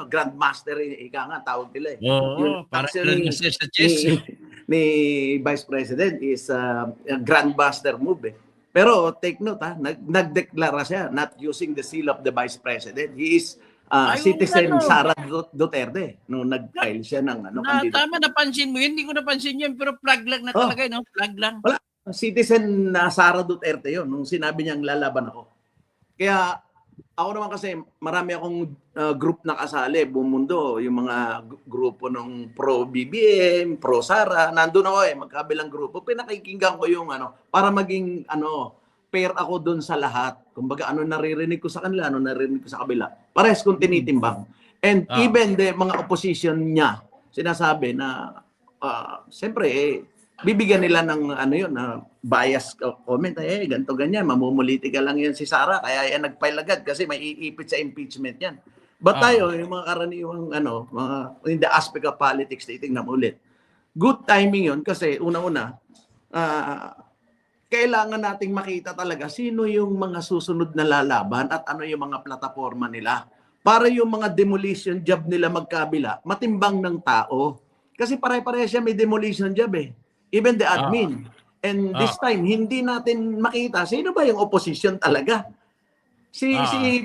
grandmaster ika nga tawag nila eh. Oo, para sa chess ni Vice President is a grandmaster move eh. Pero take note nagdeklara siya not using the seal of the Vice President. He is citizen Sara Duterte nung nag-file siya ng candidate. Tama, napansin mo yun. Hindi ko napansin yun pero flag lang na talaga no? Flag lang. Wala. Citizen na Sara Duterte yon nung sinabi niyang lalaban ako. Kaya ako naman kasi marami akong group na kasali buong mundo, yung mga grupo ng pro BBM, pro Sara, nandoon ako magkabilang grupo. Pinakikinggan ko yung para maging fair ako doon sa lahat. Kumbaga naririnig ko sa kanila, naririnig ko sa kabila. Pares kong tinitimbang. And even the mga opposition niya, sinasabi na siyempre bibigyan nila ng bias comment, ganito ganyan, mamumuliti ka lang yan si Sara, kaya yan nag-file agad kasi may iipit sa impeachment yan. But tayo, yung mga karaniwang mga in the aspect of politics, titingnan mo ulit. Good timing yun kasi una-una, kailangan nating makita talaga sino yung mga susunod na lalaban at ano yung mga plataforma nila. Para yung mga demolition job nila magkabila, matimbang ng tao. Kasi pare-pare siya may demolition job Even the admin. And this time, hindi natin makita sino ba yung opposition talaga. Si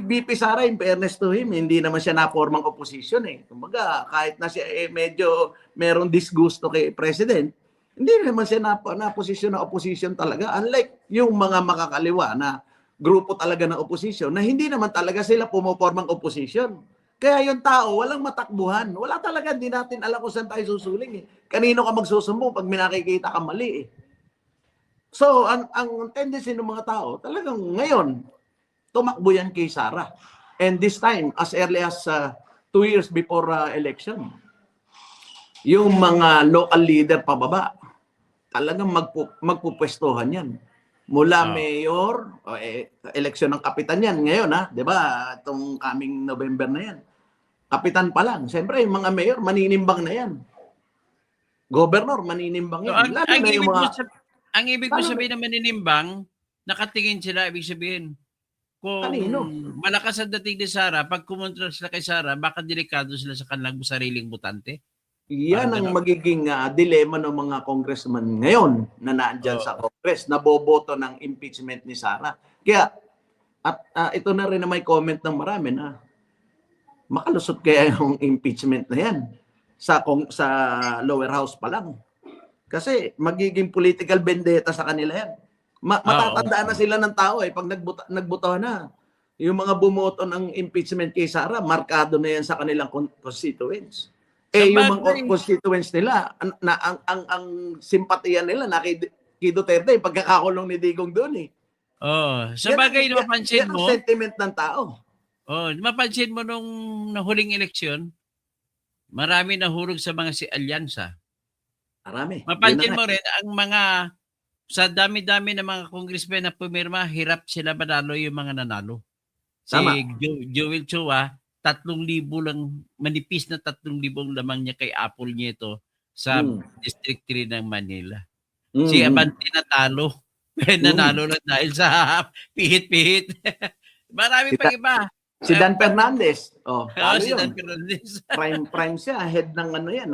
VP Sara, in fairness to him, hindi naman siya na-formang opposition Kumbaga, kahit na siya medyo merong disgusto kay President, hindi naman siya na-position na opposition talaga. Unlike yung mga makakaliwa na grupo talaga ng opposition, na hindi naman talaga sila pumopormang opposition. Kaya yung tao, walang matakbuhan. Wala talaga, hindi natin alam kung saan tayo susuling Kanino ka magsusumbong pag minakikita ka mali So, ang tendency ng mga tao, talagang ngayon, tumakbo yan kay Sara. And this time, as early as 2 years before election, yung mga local leader pababa, talagang magpupwestuhan yan. Mula mayor, eleksyon ng kapitan yan ngayon, di ba? Itong coming November na yan. Kapitan pa lang. Siyempre, yung mga mayor, maninimbang na yan. Governor, maninimbang yan. Ang ibig mo sabihin na maninimbang, nakatingin sila, ibig sabihin, kung malakas ang dating ni Sara, pag kumontra sila kay Sara, baka delikado sila sa kanilang sariling butante. Yan ang magiging dilema ng mga congressman ngayon na naandyan sa Congress, na boboto ng impeachment ni Sara. Kaya, ito na rin na may comment ng marami na makalusot kaya yung impeachment na yan sa lower house pa lang. Kasi magiging political vendetta sa kanila yan. Matatandaan na sila ng tao pag nagbotohan na. Yung mga bumoto ng impeachment kay Sara, markado na yan sa kanilang constituents. Yung mga constituents nila, ang simpatiya nila na kay Duterte, pagkakakulong ni Digong doon sa bagay na mapansin mo, yan ang sentiment ng tao. Mapansin mo nung huling eleksyon, marami nahurog sa mga alyansa. Marami. Mapansin mo rin, ang mga, sa dami-dami ng mga congressmen na pumirma, hirap sila manalo yung mga nanalo. Tama. Si Joel Chua, 3,000 lang, manipis na 3,000 lamang niya kay Apple Nieto sa District 3 ng Manila. Si Abante natalo. Nanalo lang dahil sa pihit-pihit. Marami pa iba. Si Dan Fernandez. Si Dan Fernandez. Prime siya, head ng yan.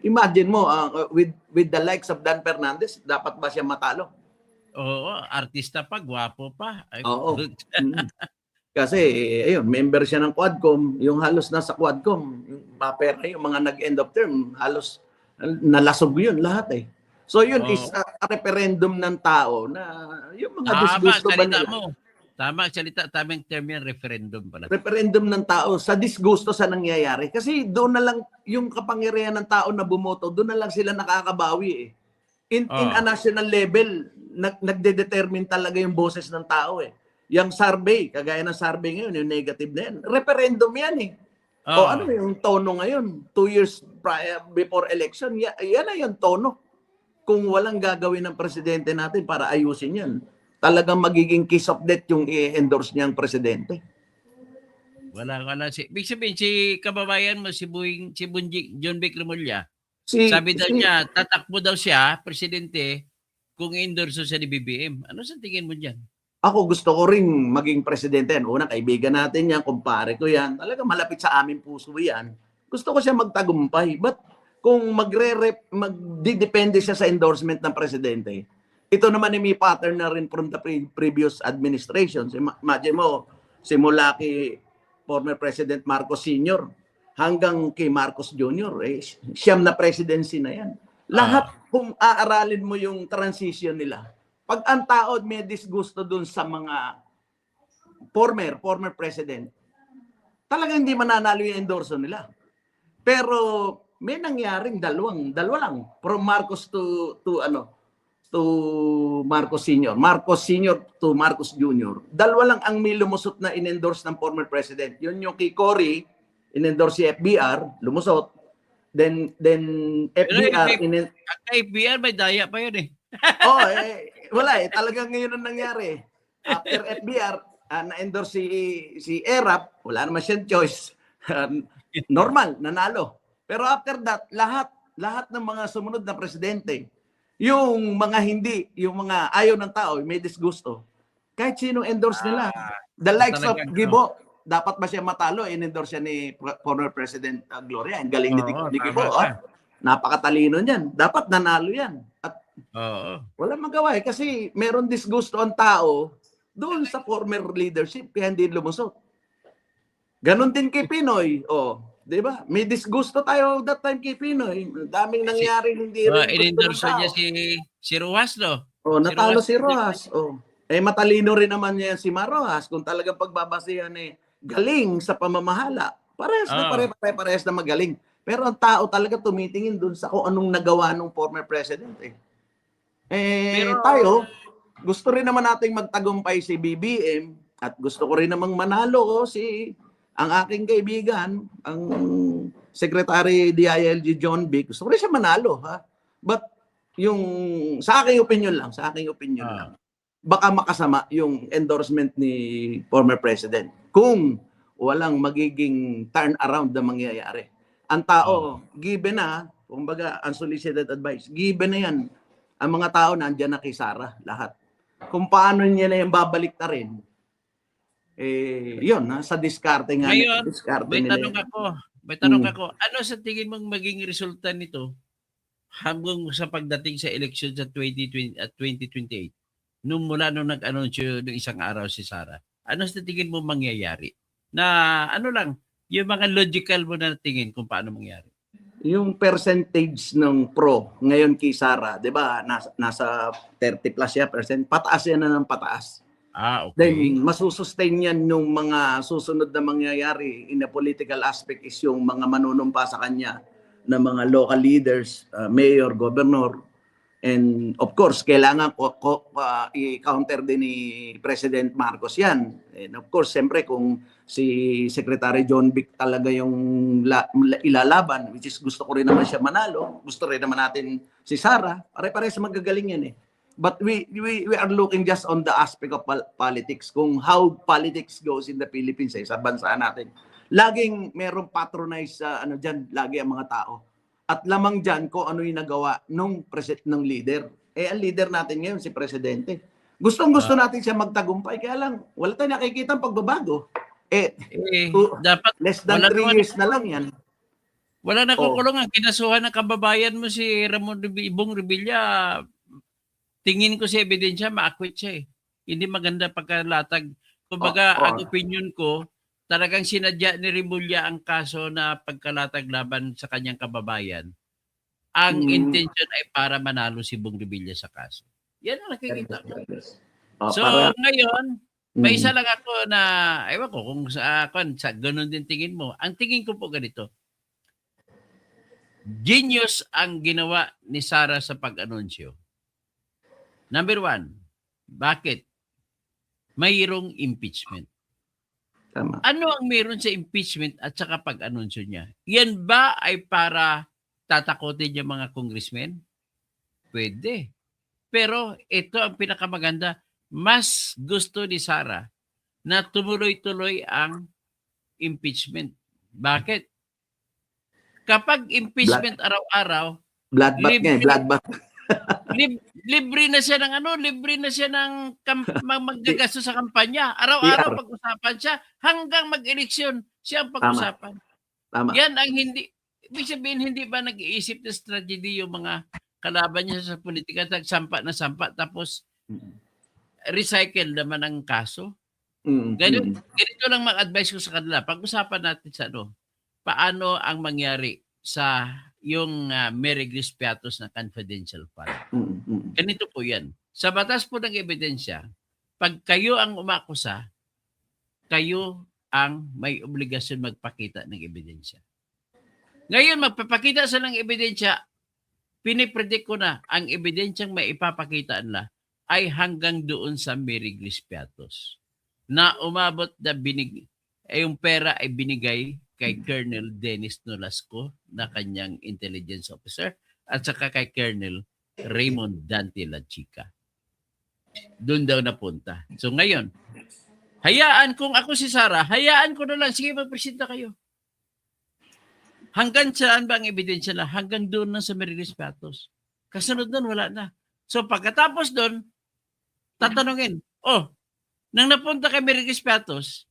Imagine mo, with the likes of Dan Fernandez, dapat ba siya matalo? Oo, artista pa, gwapo pa. Oo. Kasi, member siya ng Quadcom. Yung halos nasa Quadcom, yung mapera, yung mga nag-end of term, halos nalasog yun lahat So yun is a referendum ng tao na yung mga disgusto ba nila. Tama, tamang term yan, referendum pala. Referendum ng tao sa disgusto sa nangyayari. Kasi doon na lang yung kapangyarihan ng tao na bumoto, doon na lang sila nakakabawi In a national level, nagde-determine talaga yung boses ng tao Yung survey, kagaya ng survey ngayon, yung negative na yan, referendum yan O ano yung tono ngayon? 2 years before election, yan na yung tono. Kung walang gagawin ng presidente natin para ayusin yan, talagang magiging kiss of death yung i-endorse niyang presidente. Wala. Ibig sabihin, si kababayan mo, si John Vic Remulla, sabi daw niya, tatakbo daw siya, presidente, kung i-endorse siya ni BBM. Ano sa tingin mo dyan? Ako gusto ko rin maging presidente. Una, kaibigan natin yan, kumpare ko yan. Talaga malapit sa aming puso yan. Gusto ko siya magtagumpay. But kung magdidepende siya sa endorsement ng presidente, ito naman may pattern na rin from the previous administrations. Imagine mo, simula kay former President Marcos Sr. hanggang kay Marcos Jr., siyam na presidency na yan. Lahat, kung aaralin mo yung transition nila, pag ang tao may disgusto dun sa mga former president, talagang hindi mananalo yung endorso nila. Pero may nangyaring dalawa lang from Marcos to Marcos Sr. Marcos Sr. to Marcos Jr. Dalawa lang ang may lumusot na in-endorse ng former president. Yun yung kay Cory, in-endorse si FBR, lumusot. Then FBR, Ang FBR, may daya pa yun eh. wala eh. Talagang ngayon ang nangyari. After FBR, na-endorse si ERAP, wala naman siyang choice. Normal, nanalo. Pero after that, lahat ng mga sumunod na presidente, yung mga ayaw ng tao, may disgusto, kahit sino endorse nila. The likes of Gibo, dapat ba siya matalo? In-endorse siya ni former President Gloria. Ang galing ni Gibo. Napakatalino niyan. Dapat nanalo yan. At wala magawa eh. Kasi meron disgusto ang tao doon sa former leadership kaya hindi lumusot. Ganon din kay Pinoy. Di ba? May disgusto tayo that time kay Pinoy. Daming nangyari hindi rin in-endorse niya si Rojas, no? Natalo si Rojas. Matalino rin naman niya si Marojas. Kung talagang pagbabasihan galing sa pamamahala. Parehas na magaling. Pero ang tao talaga tumitingin dun sa kung anong nagawa ng former president. Pero tayo, gusto rin naman nating magtagumpay si BBM at gusto ko rin namang manalo ang aking kaibigan, ang Secretary DILG John Vic, gusto ko rin siya manalo. But yung sa aking opinion lang, baka makasama yung endorsement ni former president kung walang magiging turn around na mangyayari. Ang tao, given na, kumbaga unsolicited advice, given na yan, ang mga tao nandiyan na kay Sara, lahat. Kung paano niya na yung babalik na rin, yun, sa diskarte nga. Ngayon, may tanong ako. Ano sa tingin mong maging resulta nito hanggang sa pagdating sa election sa 2020 at 2028? Nung nag-anunsyo ng isang araw si Sara, ano sa tingin mo mangyayari? Na yung mga logical mo na tingin kung paano mangyayari? Yung percentage ng pro ngayon kay Sara, 'di ba? Nasa 30 plus ya percent. Pataas yan na ng pataas. Okay. Then masusustain yan yung mga susunod na mangyayari in a political aspect is yung mga manunumpa sa kanya na mga local leaders, mayor, governor. And of course, kailangan i-counter din ni President Marcos yan. And of course, siyempre kung si Secretary John Vic talaga yung ilalaban, which is gusto ko rin naman siya manalo, gusto rin naman natin si Sara, pare-pares magagaling yan eh. But we are looking just on the aspect of politics, kung how politics goes in the Philippines sa bansa natin. Laging merong patronize diyan, lagi ang mga tao. At lamang diyan ko ano yung nagawa ng leader. Ang leader natin ngayon si presidente. Gustong-gusto natin siya magtagumpay, kaya lang wala tayong nakikita ang pagbabago. Dapat less than 3 years na lang yan. Wala na kukulong ang kinasuhan ng kababayan mo si Ramon Ibong Revilla. Tingin ko sa ebidensya, ma-acquit siya eh. Hindi maganda pagkalatag. Kumbaga, ang opinion ko, talagang sinadya ni Remulla ang kaso na pagkalatag laban sa kanyang kababayan. Ang intention ay para manalo si Bong Revilla sa kaso. Yan ang nakikita ko. Ngayon, may isa lang ako na, ewan ko kung sa ganun din tingin mo. Ang tingin ko po ganito. Genius ang ginawa ni Sara sa pag-anunsyo. Number 1, bakit? Mayroong impeachment. Tama. Ano ang meron sa impeachment at saka pag-anunsyo niya? Yan ba ay para tatakotin yung mga congressmen? Pwede. Pero ito ang pinakamaganda. Mas gusto ni Sara na tumuloy-tuloy ang impeachment. Bakit? Kapag impeachment araw-araw, bloodbath. libre na siya ng maggagastos sa kampanya. Araw-araw pag-usapan siya hanggang mag-eleksyon siya ang pag-usapan. Tama. Yan ang hindi, ibig sabihin hindi ba nag-iisip ng strategy yung mga kalaban niya sa politika, sampa tapos recycle naman ang kaso. Ganito lang mag-advise ko sa kanila. Pag-usapan natin sa paano ang mangyari sa yung Mary Grace Piatos na confidential fund. Ganito po yan. Sa batas po ng ebidensya, pag kayo ang umakusa, kayo ang may obligasyon magpakita ng ebidensya. Ngayon, magpapakita sila ng ebidensya, pinipredict ko na ang ebidensyang maipapakita nila ay hanggang doon sa Meriglis Piatos na umabot na yung pera ay binigay kay Colonel Dennis Nolasco na kanyang intelligence officer at saka kay Colonel Raymond Dante La Chica. Doon daw napunta. So ngayon, hayaan kung ako si Sara, hayaan ko na lang, sige magpresenta kayo. Hanggang saan ba ang ebidensya na? Hanggang doon na sa Meriglis Piatos. Kasunod doon, wala na. So pagkatapos doon, tatanungin, nang napunta kay Meriglis Piatos,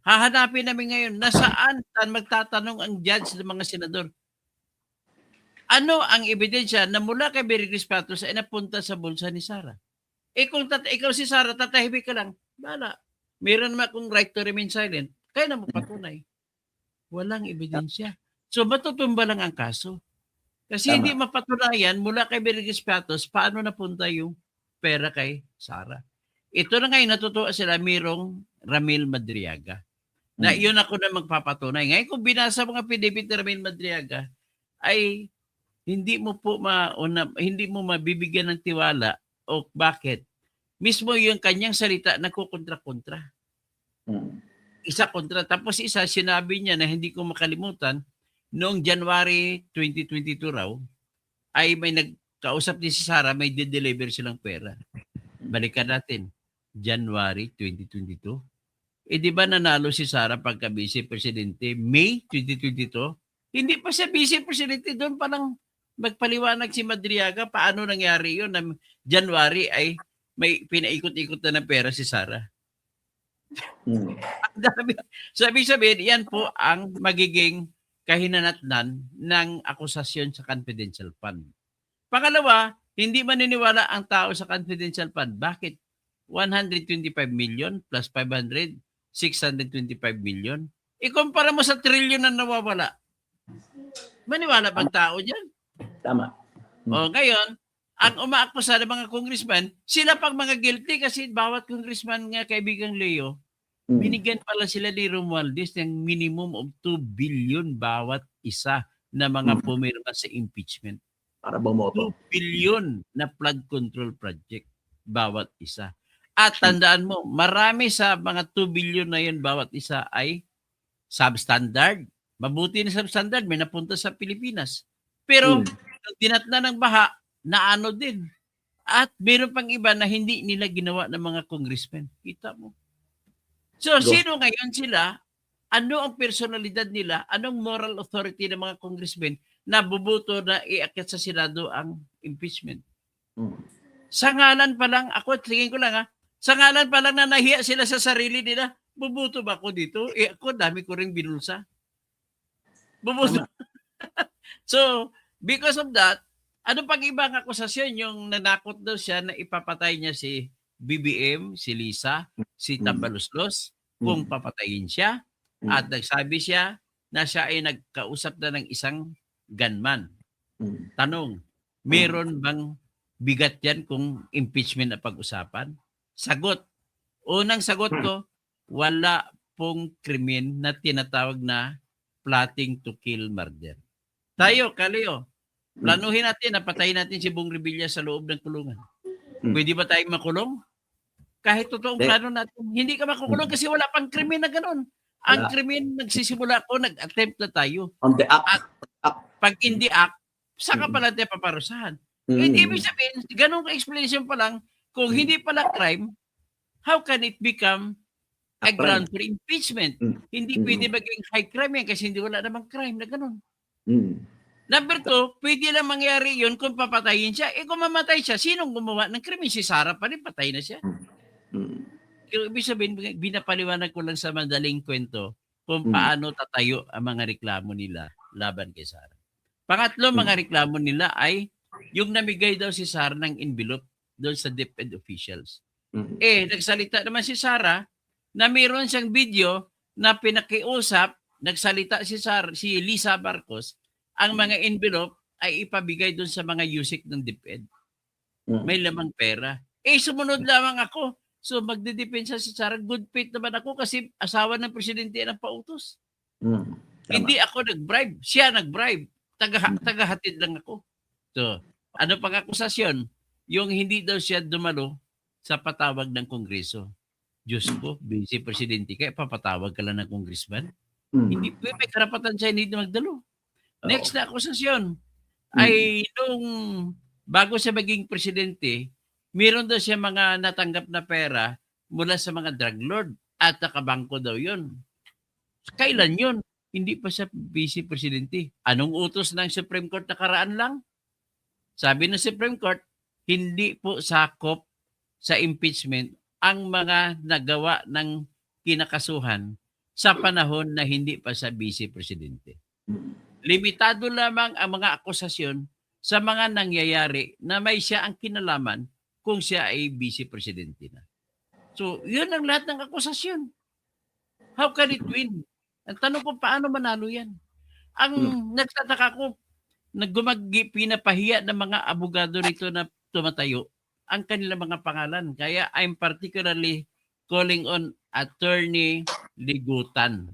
hahanapin namin ngayon, nasaan magtatanong ang judge ng mga senador? Ano ang ebidensya na mula kay Meriglis Piatos ay napunta sa bulsa ni Sara? Kung ikaw si Sara, tatahimik ka lang, bala. Meron naman akong right to remain silent. Kaya na mapatunay. Walang ebidensya. So, matutumba lang ang kaso. Kasi hindi mapatunayan mula kay Meriglis Piatos paano napunta yung pera kay Sara. Ito na ngayon, natutuwa sila, mayroong Ramil Madriaga. Na yun ako na magpapatunay. Ngayon, kung binasa mga PDP ni Ramil Madriaga, ay hindi mo mabibigyan ng tiwala o bakit. Mismo yung kanyang salita nagkukontra-kontra. Isa kontra. Tapos isa, sinabi niya na hindi ko makalimutan, noong January 2022 raw, ay may nagkausap din si Sara, may de-deliver silang pera. Balikan natin. January 2022. Di ba nanalo si Sara pagka Vice Presidente May 2022? Hindi pa siya Vice Presidente, doon pa lang magpaliwanag si Madriaga paano nangyari yun na January ay may pinaikot-ikot na ng pera si Sara. Sabi-sabihin, yan po ang magiging kahinanatnan ng akusasyon sa confidential fund. Pangalawa, hindi maniniwala ang tao sa confidential fund. Bakit? 125 million plus 500, 625 million. Ikumpara mo sa trillion na nawawala. Maniwala bang tao dyan? Tama. Ngayon, ang umaakusa ng mga congressman, sila pang mga guilty kasi bawat congressman nga kaibigang Leo, binigyan pala sila ni Romualdez ng minimum of 2 billion bawat isa na mga pumirma sa impeachment. Para bumoto. 2 billion na flood control project bawat isa. At tandaan mo, marami sa mga 2 billion na yun bawat isa ay substandard. Mabuti na substandard, may napunta sa Pilipinas. Pero nung dinatna ng baha, naano din. At meron pang iba na hindi nila ginawa ng mga congressmen. Kita mo. So, sino ngayon sila? Ano ang personalidad nila? Anong moral authority ng mga congressmen na bubuto na iakyat sa Senado ang impeachment? Sa ngalan pa lang, ako, tingin ko lang sa ngalan pa lang na nahiya sila sa sarili nila, bubuto ba ako dito? Ako, dami ko rin binulsa. Bubuto. So, because of that, ano pang ibang akusasyon? Yung nanakot daw siya na ipapatay niya si BBM, si Lisa, si Tambaluslos, kung papatayin siya. At nagsabi siya na siya ay nagkausap na ng isang gunman. Tanong, meron bang bigat yan kung impeachment na pag-usapan? Sagot. Unang sagot ko, wala pong krimen na tinatawag na plotting to kill murder. Tayo, Kaleo, planuhin natin na patayin natin si Bong Revilla sa loob ng kulungan. Pwede ba tayong makulong? Kahit totoong plano natin, hindi ka makukulong kasi wala pang krimen na ganun. Ang krimen, nagsisimula ko, nag-attempt na tayo. On the act. At pag hindi act, saka pala tayo paparusahan. Hindi ibig sabihin, ganun ka-explanation pa lang, kung hindi pala crime, how can it become a ground for impeachment? Hindi pwede maging high crime yan kasi hindi wala namang crime na ganun. Number 2, pwede lang mangyari yun kung papatayin siya. Kung mamatay siya, sinong gumawa ng krimen? Si Sara pa rin, patay na siya. Ibig sabihin, binapaliwanag ko lang sa madaling kwento kung paano tatayo ang mga reklamo nila laban kay Sara. Pangatlo, mga reklamo nila ay yung namigay daw si Sara ng envelope doon sa DepEd officials. Nagsalita naman si Sara na mayroon siyang video na pinakiusap, nagsalita si Lisa Marcos, ang mga envelope ay ipabigay doon sa mga USIC ng DepEd. May lamang pera. Sumunod lamang ako. So magdedepensa si Sara. Good faith naman ako kasi asawa ng presidente ang pautos. Tama. Hindi ako nag-bribe. Siya nag-bribe. Tagahatid lang ako. So, ano pang akusasyon? Yung hindi daw siya dumalo sa patawag ng Kongreso. Diyos ko, Vice Presidente ka, papatawag ka lang ng congressman? Hindi, may karapatan siya hindi magdalo. Next na akusasyon ay nung bago siya maging presidente, meron daw siya mga natanggap na pera mula sa mga drug lord at nakabangko daw yun. Kailan yun? Hindi pa siya vice presidente. Anong utos ng Supreme Court nakaraan lang? Sabi ng Supreme Court, hindi po sakop sa impeachment ang mga nagawa ng kinakasuhan sa panahon na hindi pa siya vice presidente. Limitado lamang ang mga akusasyon sa mga nangyayari na may siya ang kinalaman kung siya ay vice presidente na. So, yun ang lahat ng akusasyon. How can it win? Ang tanong ko, paano manalo yan? Ang nagtataka ko, pinapahiya ng mga abogado rito na tumatayo ang kanilang mga pangalan. Kaya I'm particularly calling on Attorney Ligutan,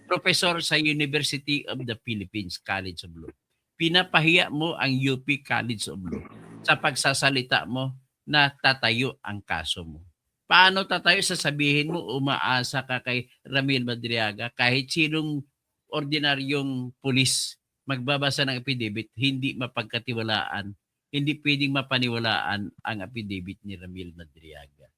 professor sa University of the Philippines College of Law. Pinapahiya mo ang UP College of Law sa pagsasalita mo na tatayo ang kaso mo. Paano tatayo? Sasabihin mo, umaasa ka kay Ramil Madriaga, kahit sinong ordinaryong pulis magbabasa ng affidavit, hindi mapagkatiwalaan, hindi pwedeng mapaniwalaan ang affidavit ni Ramil Madriaga.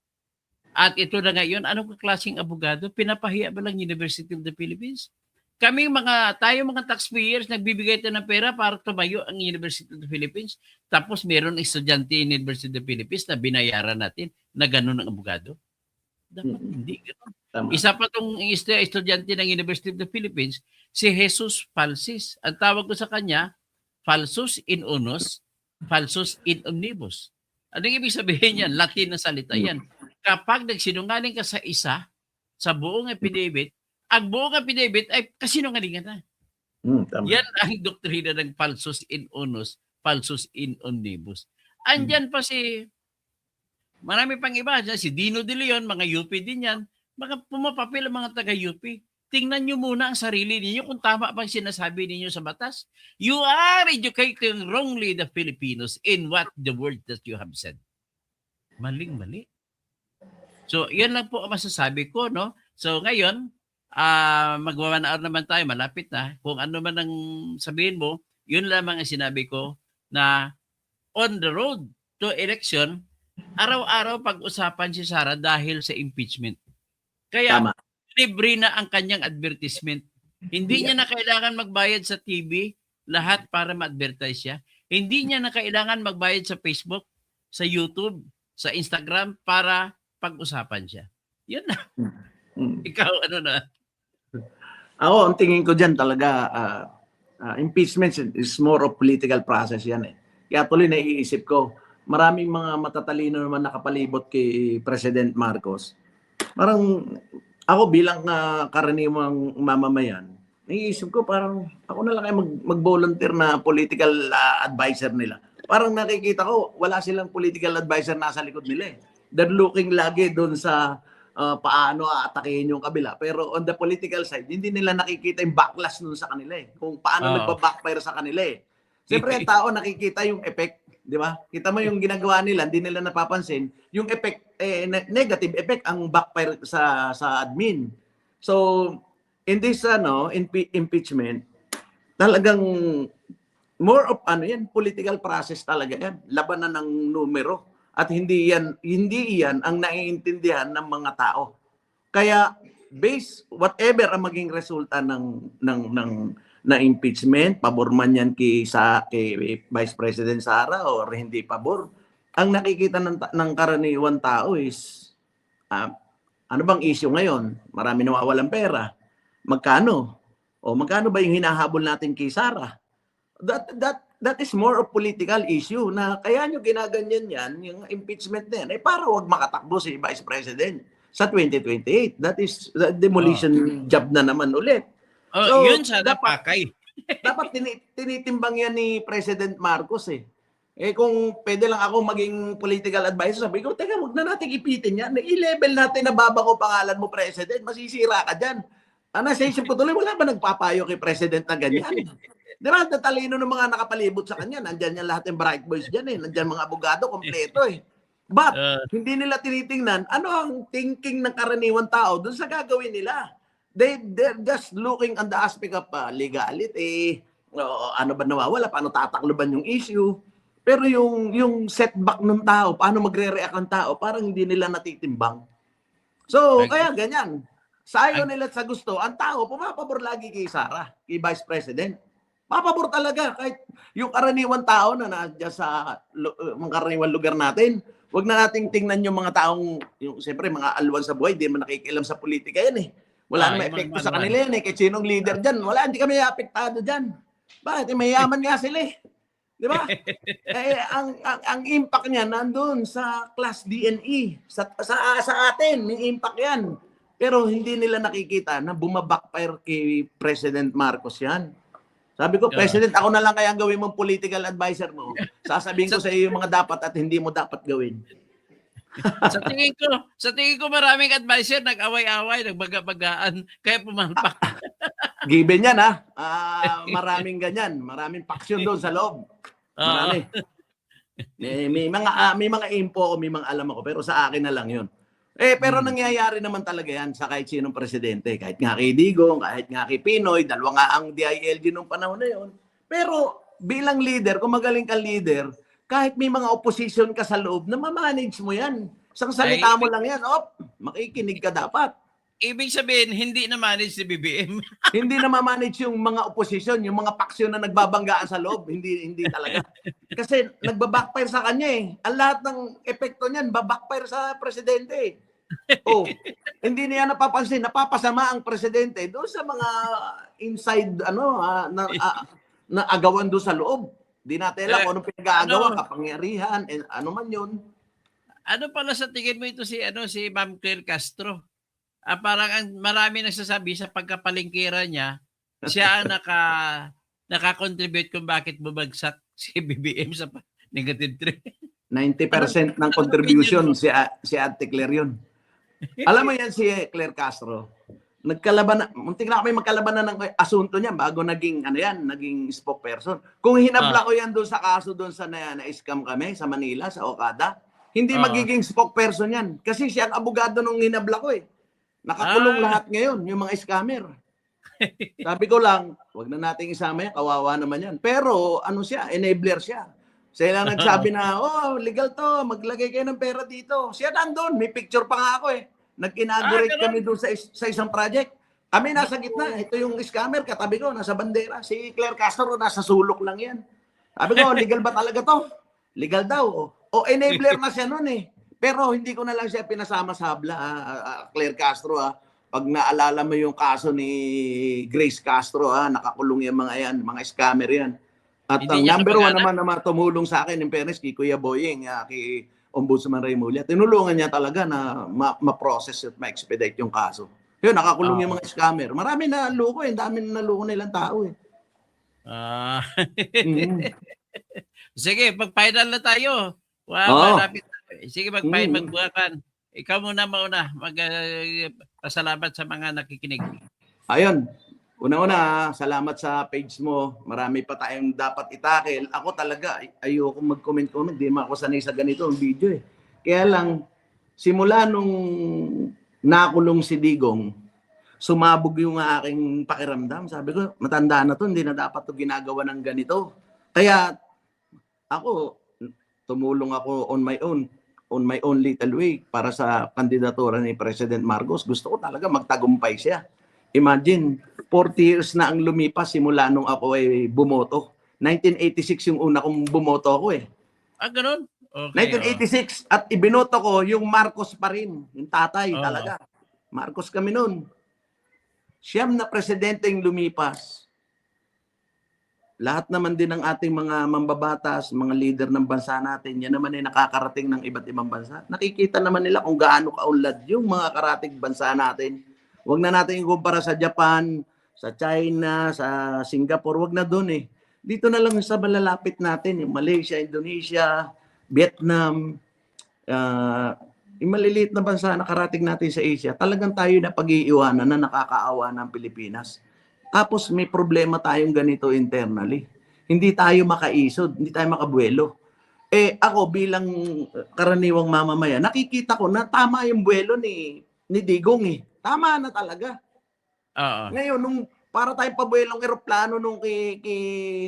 At ito na ngayon, anong klaseng abogado? Pinapahiya ba lang University of the Philippines? Tayo mga taxpayers, nagbibigay ito ng pera para tumayo ang University of the Philippines. Tapos meron estudyante in University of the Philippines na binayaran natin na gano'n ang abogado. Dapat hindi gano'n. Isa pa itong estudyante ng University of the Philippines, si Jesus Falsis. Ang tawag ko sa kanya, falsus in unos, falsus in omnibus. Anong ibig sabihin yan? Latin na salita yan. Kapag nagsinungaling ka sa isa, sa buong affidavit, ang buong affidavit ay kasinungalingan na. Yan ang doktrina ng falsus in unos, falsus in omnibus. Andyan pa marami pang iba, si Dino De Leon, mga UP din yan, mga pumapapil ang mga taga-UP. Tingnan nyo muna ang sarili ninyo kung tama bang sinasabi ninyo sa batas. You are educating wrongly the Filipinos in what the word that you have said. Maling-mali. So, yan lang po ang masasabi ko, no? So, ngayon, magwa 1 hour naman tayo, malapit na. Kung ano man ang sabihin mo, yun lamang ang sinabi ko na on the road to election, araw-araw pag-usapan si Sara dahil sa impeachment. Kaya, libre na ang kanyang advertisement. Hindi niya na kailangan magbayad sa TV, lahat para ma-advertise siya. Hindi niya na kailangan magbayad sa Facebook, sa YouTube, sa Instagram para pag-usapan siya. Yun na. Ikaw, ano na? Ako, ang tingin ko dyan talaga, impeachment is more of political process yan eh. Kaya tuloy naiisip ko, maraming mga matatalino naman nakapalibot kay President Marcos. Parang ako bilang karaniwang mamamayan, naiisip ko parang ako na lang ay mag-volunteer na political advisor nila. Parang nakikita ko, wala silang political advisor nasa likod nila eh. They're looking lagi doon sa paano aatakihin yung kabila. Pero on the political side, hindi nila nakikita yung backlash nun sa kanila eh. Kung paano nagbabackfire sa kanila eh. Siyempre, ang tao nakikita yung effect, di ba? Kita mo yung ginagawa nila, hindi nila napapansin. Yung effect, negative effect ang backfire sa admin. So, in this impeachment, talagang more of political process talaga yan. Labanan ng numero. At hindi yan ang naiintindihan ng mga tao. Kaya whatever ang maging resulta na impeachment, pabor man yan kay Vice President Sara or hindi pabor, ang nakikita ng karaniwang tao is ano bang issue ngayon? Marami nawawalang pera. Magkano? O magkano ba yung hinahabol natin kay Sara? That is more of political issue na kaya nyo ginaganyan yan, yung impeachment na yan, ay para wag makatakbo si Vice President sa 2028. That is the demolition job na naman ulit. So, yun sa dapat dapat tinitimbang yan ni President Marcos eh. Kung pwede lang ako maging political advisor, sabi ko, teka, wag na natin ipitin yan. I-level natin na babago pangalan mo, President. Masisira ka dyan. Sa isip ko tuloy, wala ba nagpapayo kay President na ganyan? Di ba? Tatalino ng mga nakapalibot sa kanya. Nandyan yan lahat ng bright boys dyan eh. Nandyan mga abogado, kompleto eh. But, hindi nila tinitingnan ano ang thinking ng karaniwang tao dun sa gagawin nila. They're just looking on the aspect of legality. Ano ba nawawala? Paano tatakloban yung issue? Pero yung setback ng tao, paano magre-react ang tao, parang hindi nila natitimbang. So, kaya ganyan. Sa ayaw nila sa gusto, ang tao pumapabor lagi kay Sara, kay Vice President. Papabor talaga. Kahit yung karaniwan tao na nandiyan sa mga karaniwan lugar natin, wag na nating tingnan yung mga taong, siyempre mga alwan sa buhay, di man nakikialam sa politika yan eh. Wala namang epekto sa kanila yan eh. Kahit sinong leader dyan, wala, hindi kami apektado dyan. Bakit? Mayaman nga sila eh. Di ba? Ang impact niya nandun sa class DNA. Sa atin, may impact yan. Pero hindi nila nakikita na bumabackfire kay President Marcos yan. Sabi ko, President, ako na lang kaya ang gawin mong political advisor mo. Sasabihin ko sa iyo yung mga dapat at hindi mo dapat gawin. sa tingin ko maraming advisor nag-away-away, nagbaga-bagaan, kaya pumalpak. Given yan ha. Maraming ganyan. Maraming paksyon doon sa loob. Marami. May mga info o may mga alam ako, pero sa akin na lang yun. Pero nangyayari naman talaga yan sa kahit sinong presidente. Kahit nga kay Digong, kahit nga kay Pinoy, dalawa nga ang DILG nung panahon na yun. Pero bilang leader, kung magaling kang leader, kahit may mga opposition ka sa loob, na ma-manage mo yan. Isang salita mo lang yan, makikinig ka dapat. Ibig sabihin, hindi na manage si BBM. Hindi na ma-manage yung mga opposition, yung mga paksyon na nagbabanggaan sa loob. Hindi talaga. Kasi nagbabackfire sa kanya eh. Ang lahat ng epekto niyan, babackfire sa presidente. Hindi niya napapansin, napapasama ang presidente doon sa mga inside na agawan doon sa loob. Di natin alam kung anong pinag-aagawa, kapangyarihan, ano man yun. Ano pala sa tingin mo ito si Ma'am Claire Castro? Parang marami nagsasabi sa pagkapalingkira niya, siya ang naka-contribute kung bakit bumagsak si BBM sa negative 3. 90% ng contribution si Ate Claire yun. Alam mo yan si Claire Castro, muntik na kami magkalabanan ng asunto niya bago naging spokesperson. Kung hinabla ko yan doon sa kaso doon sa na-scam kami sa Manila, sa Okada, hindi magiging spokesperson yan. Kasi siya ang abogado nung hinabla ko eh. Nakakulong lahat ngayon, yung mga scammer. Sabi ko lang, wag na nating isama yan, kawawa naman yan. Pero siya, enabler siya. Siya lang nagsabi na, legal to, maglagay kayo ng pera dito. Siya nandun, may picture pa nga ako eh. Nag-inaugurate kami doon sa isang project. Kami nasa gitna, ito yung scammer, katabi ko, nasa bandera. Si Claire Castro, nasa sulok lang yan. Sabi ko, legal ba talaga to? Legal daw. Enabler na siya nun eh. Pero hindi ko na lang siya pinasama sa habla, Claire Castro. Pag naalala mo yung kaso ni Grace Castro, nakakulong yung mga scammer yan. At ang number one naman na tumulong sa akin, in fairness, kay Kuya Boying, kay Ombudsman Remulla, tinulungan niya talaga na ma-process at ma-expedite yung kaso. Yun, nakakulong yung mga scammer. Marami na luko eh. Dami na luko nilang tao eh. Sige, pag-final na tayo. Malapit. Sige, magbuhakan. Ikaw muna mauna. Pasalamat sa mga nakikinig. Ayun. Una-una, salamat sa page mo. Marami pa tayong dapat itakil. Ako talaga, ayoko mag-comment. Di ako sanay sa ganito ang video eh. Kaya lang, simula nung nakulong si Digong, sumabog yung aking pakiramdam. Sabi ko, matanda na to, hindi na dapat to ginagawa ng ganito. Kaya ako, tumulong ako on my own little way para sa kandidatura ni President Marcos. Gusto ko talaga magtagumpay siya. Imagine, 40 years na ang lumipas simula nung ako ay bumoto. 1986 yung una kong bumoto ako eh. Ganun? Okay, 1986 at ibinoto ko yung Marcos pa rin. Yung tatay talaga. Marcos kami nun. Siyam na presidenteng lumipas. Lahat naman din ng ating mga mambabatas, mga leader ng bansa natin, yan naman ay nakakarating ng iba't ibang bansa. Nakikita naman nila kung gaano kaunlad yung mga karating bansa natin. Huwag na natin ikumpara sa Japan, sa China, sa Singapore. Huwag na doon eh. Dito na lang sa malalapit natin, yung Malaysia, Indonesia, Vietnam, yung maliliit na bansa na karating natin sa Asia, talagang tayo na pag-iiwanan na nakakaawa ng Pilipinas. Tapos may problema tayong ganito internally. Hindi tayo makaisod, hindi tayo makabuelo. Ako bilang karaniwang mamamayan, nakikita ko na tama yung buwelo ni Digong eh. Tama na talaga. Oo. Ngayon, nung para tayong pabuelong eroplano nung kay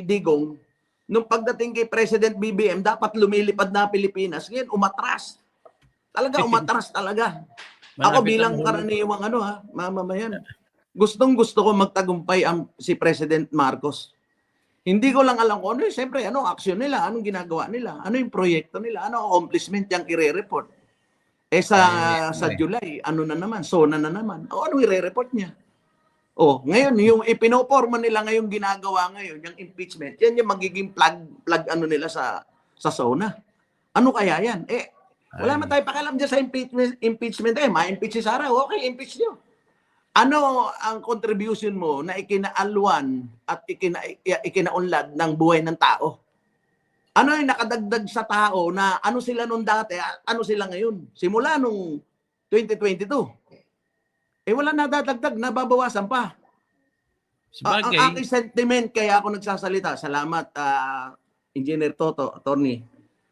Digong, nung pagdating kay President BBM, dapat lumilipad na Pilipinas. Ngayon, umatras. Talaga, umatras talaga. Ako Malapit na bilang mahulog. karaniwang mamamayan, gustong-gusto ko magtagumpay si President Marcos. Hindi ko lang alam kung ano, siyempre, ano aksyon nila, anong ginagawa nila, ano yung proyekto nila, ano accomplishment yung ire-report. Sa July, ano na naman, SONA na naman. O ano ire-report niya? Ngayon, yung ipinoporma nila ngayong ginagawa ngayon, yung impeachment, yan yung magiging plug ano nila sa SONA. Ano kaya yan? Wala man tayo pakialam dyan sa impeachment. Ma-impeach si Sara, okay, impeach nyo. Ano ang contribution mo na ikinaalwan at ikinaunlad ng buhay ng tao? Ano yung nakadagdag sa tao na ano sila nung dati, ano sila ngayon? Simula nung 2022. Wala nadadagdag, nababawasan pa. Ang Sabagay. aking sentiment, kaya ako nagsasalita, salamat Engineer Toto, attorney,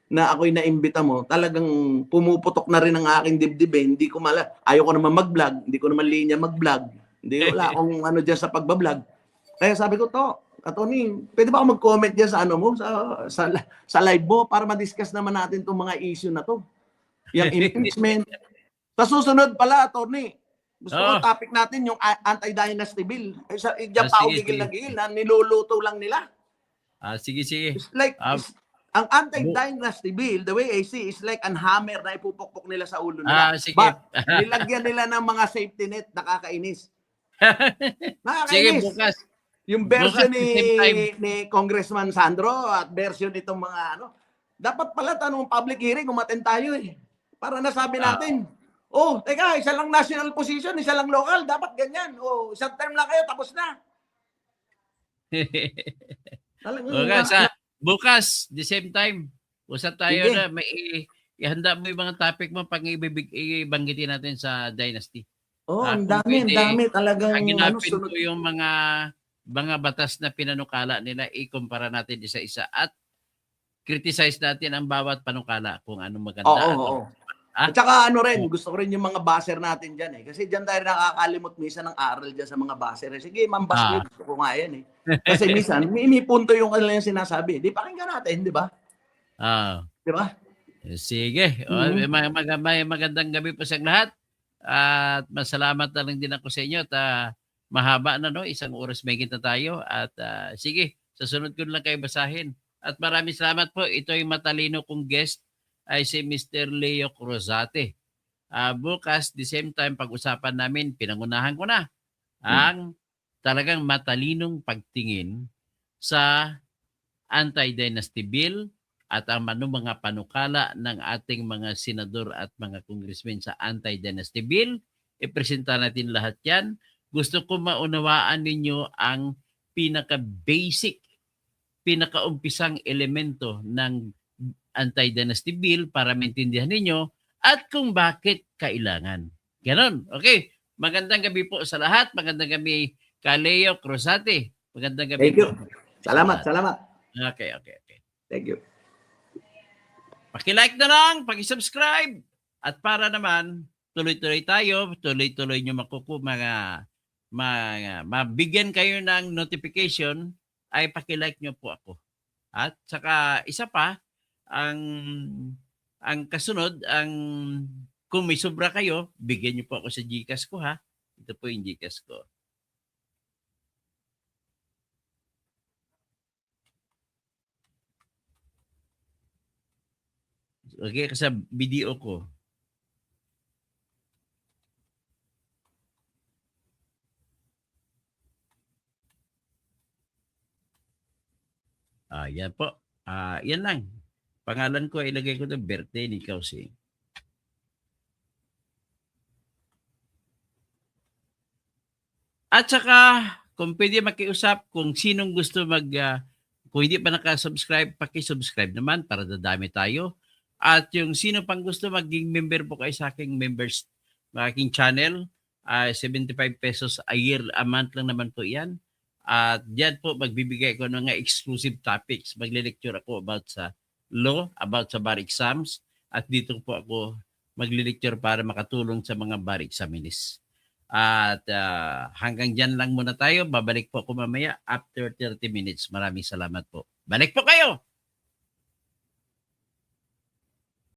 na ako'y naimbita mo, talagang pumuputok na rin ang aking dibdib eh. Hindi ko ayaw ko naman mag-vlog, hindi ko naman linya mag-vlog. Hindi, wala akong ano dyan sa pag-vlog. Kaya sabi ko, attorney, pwede ba ako mag-comment dyan sa ano mo, sa live mo para ma-discuss naman natin itong mga issue na to. Yung impeachment. Sa susunod pala, attorney, gusto ko topic natin yung anti-dynasty bill. Diyan pa ako gigil na gigil na niluluto lang nila. Sige. It's like, ang anti-dynasty bill, the way I see, is like an hammer na ipupukpok nila sa ulo nila. Sige. But, nilagyan nila ng mga safety net, nakakainis. Sige, Nakakainis. bukas. Yung version Bukas, ni Congressman Sandro at version itong mga dapat pala tanong public hearing, umattend tayo eh. Para nasabi natin, teka, isa lang national position, isa lang local, dapat ganyan. Isang term lang kayo, tapos na. Bukas, the same time, usap tayo Sige. na ihanda mo yung mga topic mo pag ibanggitin natin sa Dynasty. Ang dami talagang haginapin sunod. ko yung mga batas na pinanukala nila, ikumpara natin isa-isa at criticize natin ang bawat panukala kung anong maganda. At saka gusto ko rin yung mga baser natin dyan eh. Kasi dyan tayo nakakalimot minsan ng aral dyan sa mga baser. Sige, mambas ko, gusto ko nga yan eh. Kasi minsan, may punto yung kanila yung sinasabi. Di pakinggan natin, di ba? Di ba? Sige. May magandang gabi po sa lahat. At masalamat na lang din ako sa inyo. Mahaba na, no? 1 oras may kita tayo. At sige, sa sunod ko lang kayo basahin. At maraming salamat po. Ito yung matalino kong guest ay si Mr. Leo Cruzate. Bukas, the same time, pag-usapan namin, pinangunahan ko na ang talagang matalinong pagtingin sa anti-dynasty bill at ang mga panukala ng ating mga senador at mga congressmen sa anti-dynasty bill. Ipresenta natin lahat yan. Gusto ko maunawaan ninyo ang pinaka-basic, pinaka-umpisang elemento ng anti-dynasty bill para maintindihan ninyo at kung bakit kailangan. Ganon. Okay. Magandang gabi po sa lahat. Magandang gabi kay Leo Cruzate. Magandang gabi. Thank you. Salamat. Okay. Thank you. Paki-like na lang, paki-subscribe. At para naman, tuloy-tuloy tayo, tuloy-tuloy nyo mabigyan kayo ng notification, ay paki-like nyo po ako. At saka isa pa, ang kasunod, kung may sobra kayo, bigyan nyo po ako sa GCash ko ha. Ito po yung GCash ko. Okay, kasi video ko. Yan po. Yan lang. Pangalan ko, ilagay ko ito, birthday ni Kausi. At saka, kung pwede makiusap, kung sinong gusto Kung hindi pa nakasubscribe, paki-subscribe naman para dadami tayo. At yung sino pang gusto maging member po kayo sa aking members, aking channel, 75 pesos a year, a month lang naman po yan. At diyan po magbibigay ko ng mga exclusive topics. Magle-lecture ako about sa law, about sa bar exams. At dito po ako magle-lecture para makatulong sa mga bar examinees. At hanggang dyan lang muna tayo. Babalik po ako mamaya after 30 minutes. Maraming salamat po. Balik po kayo!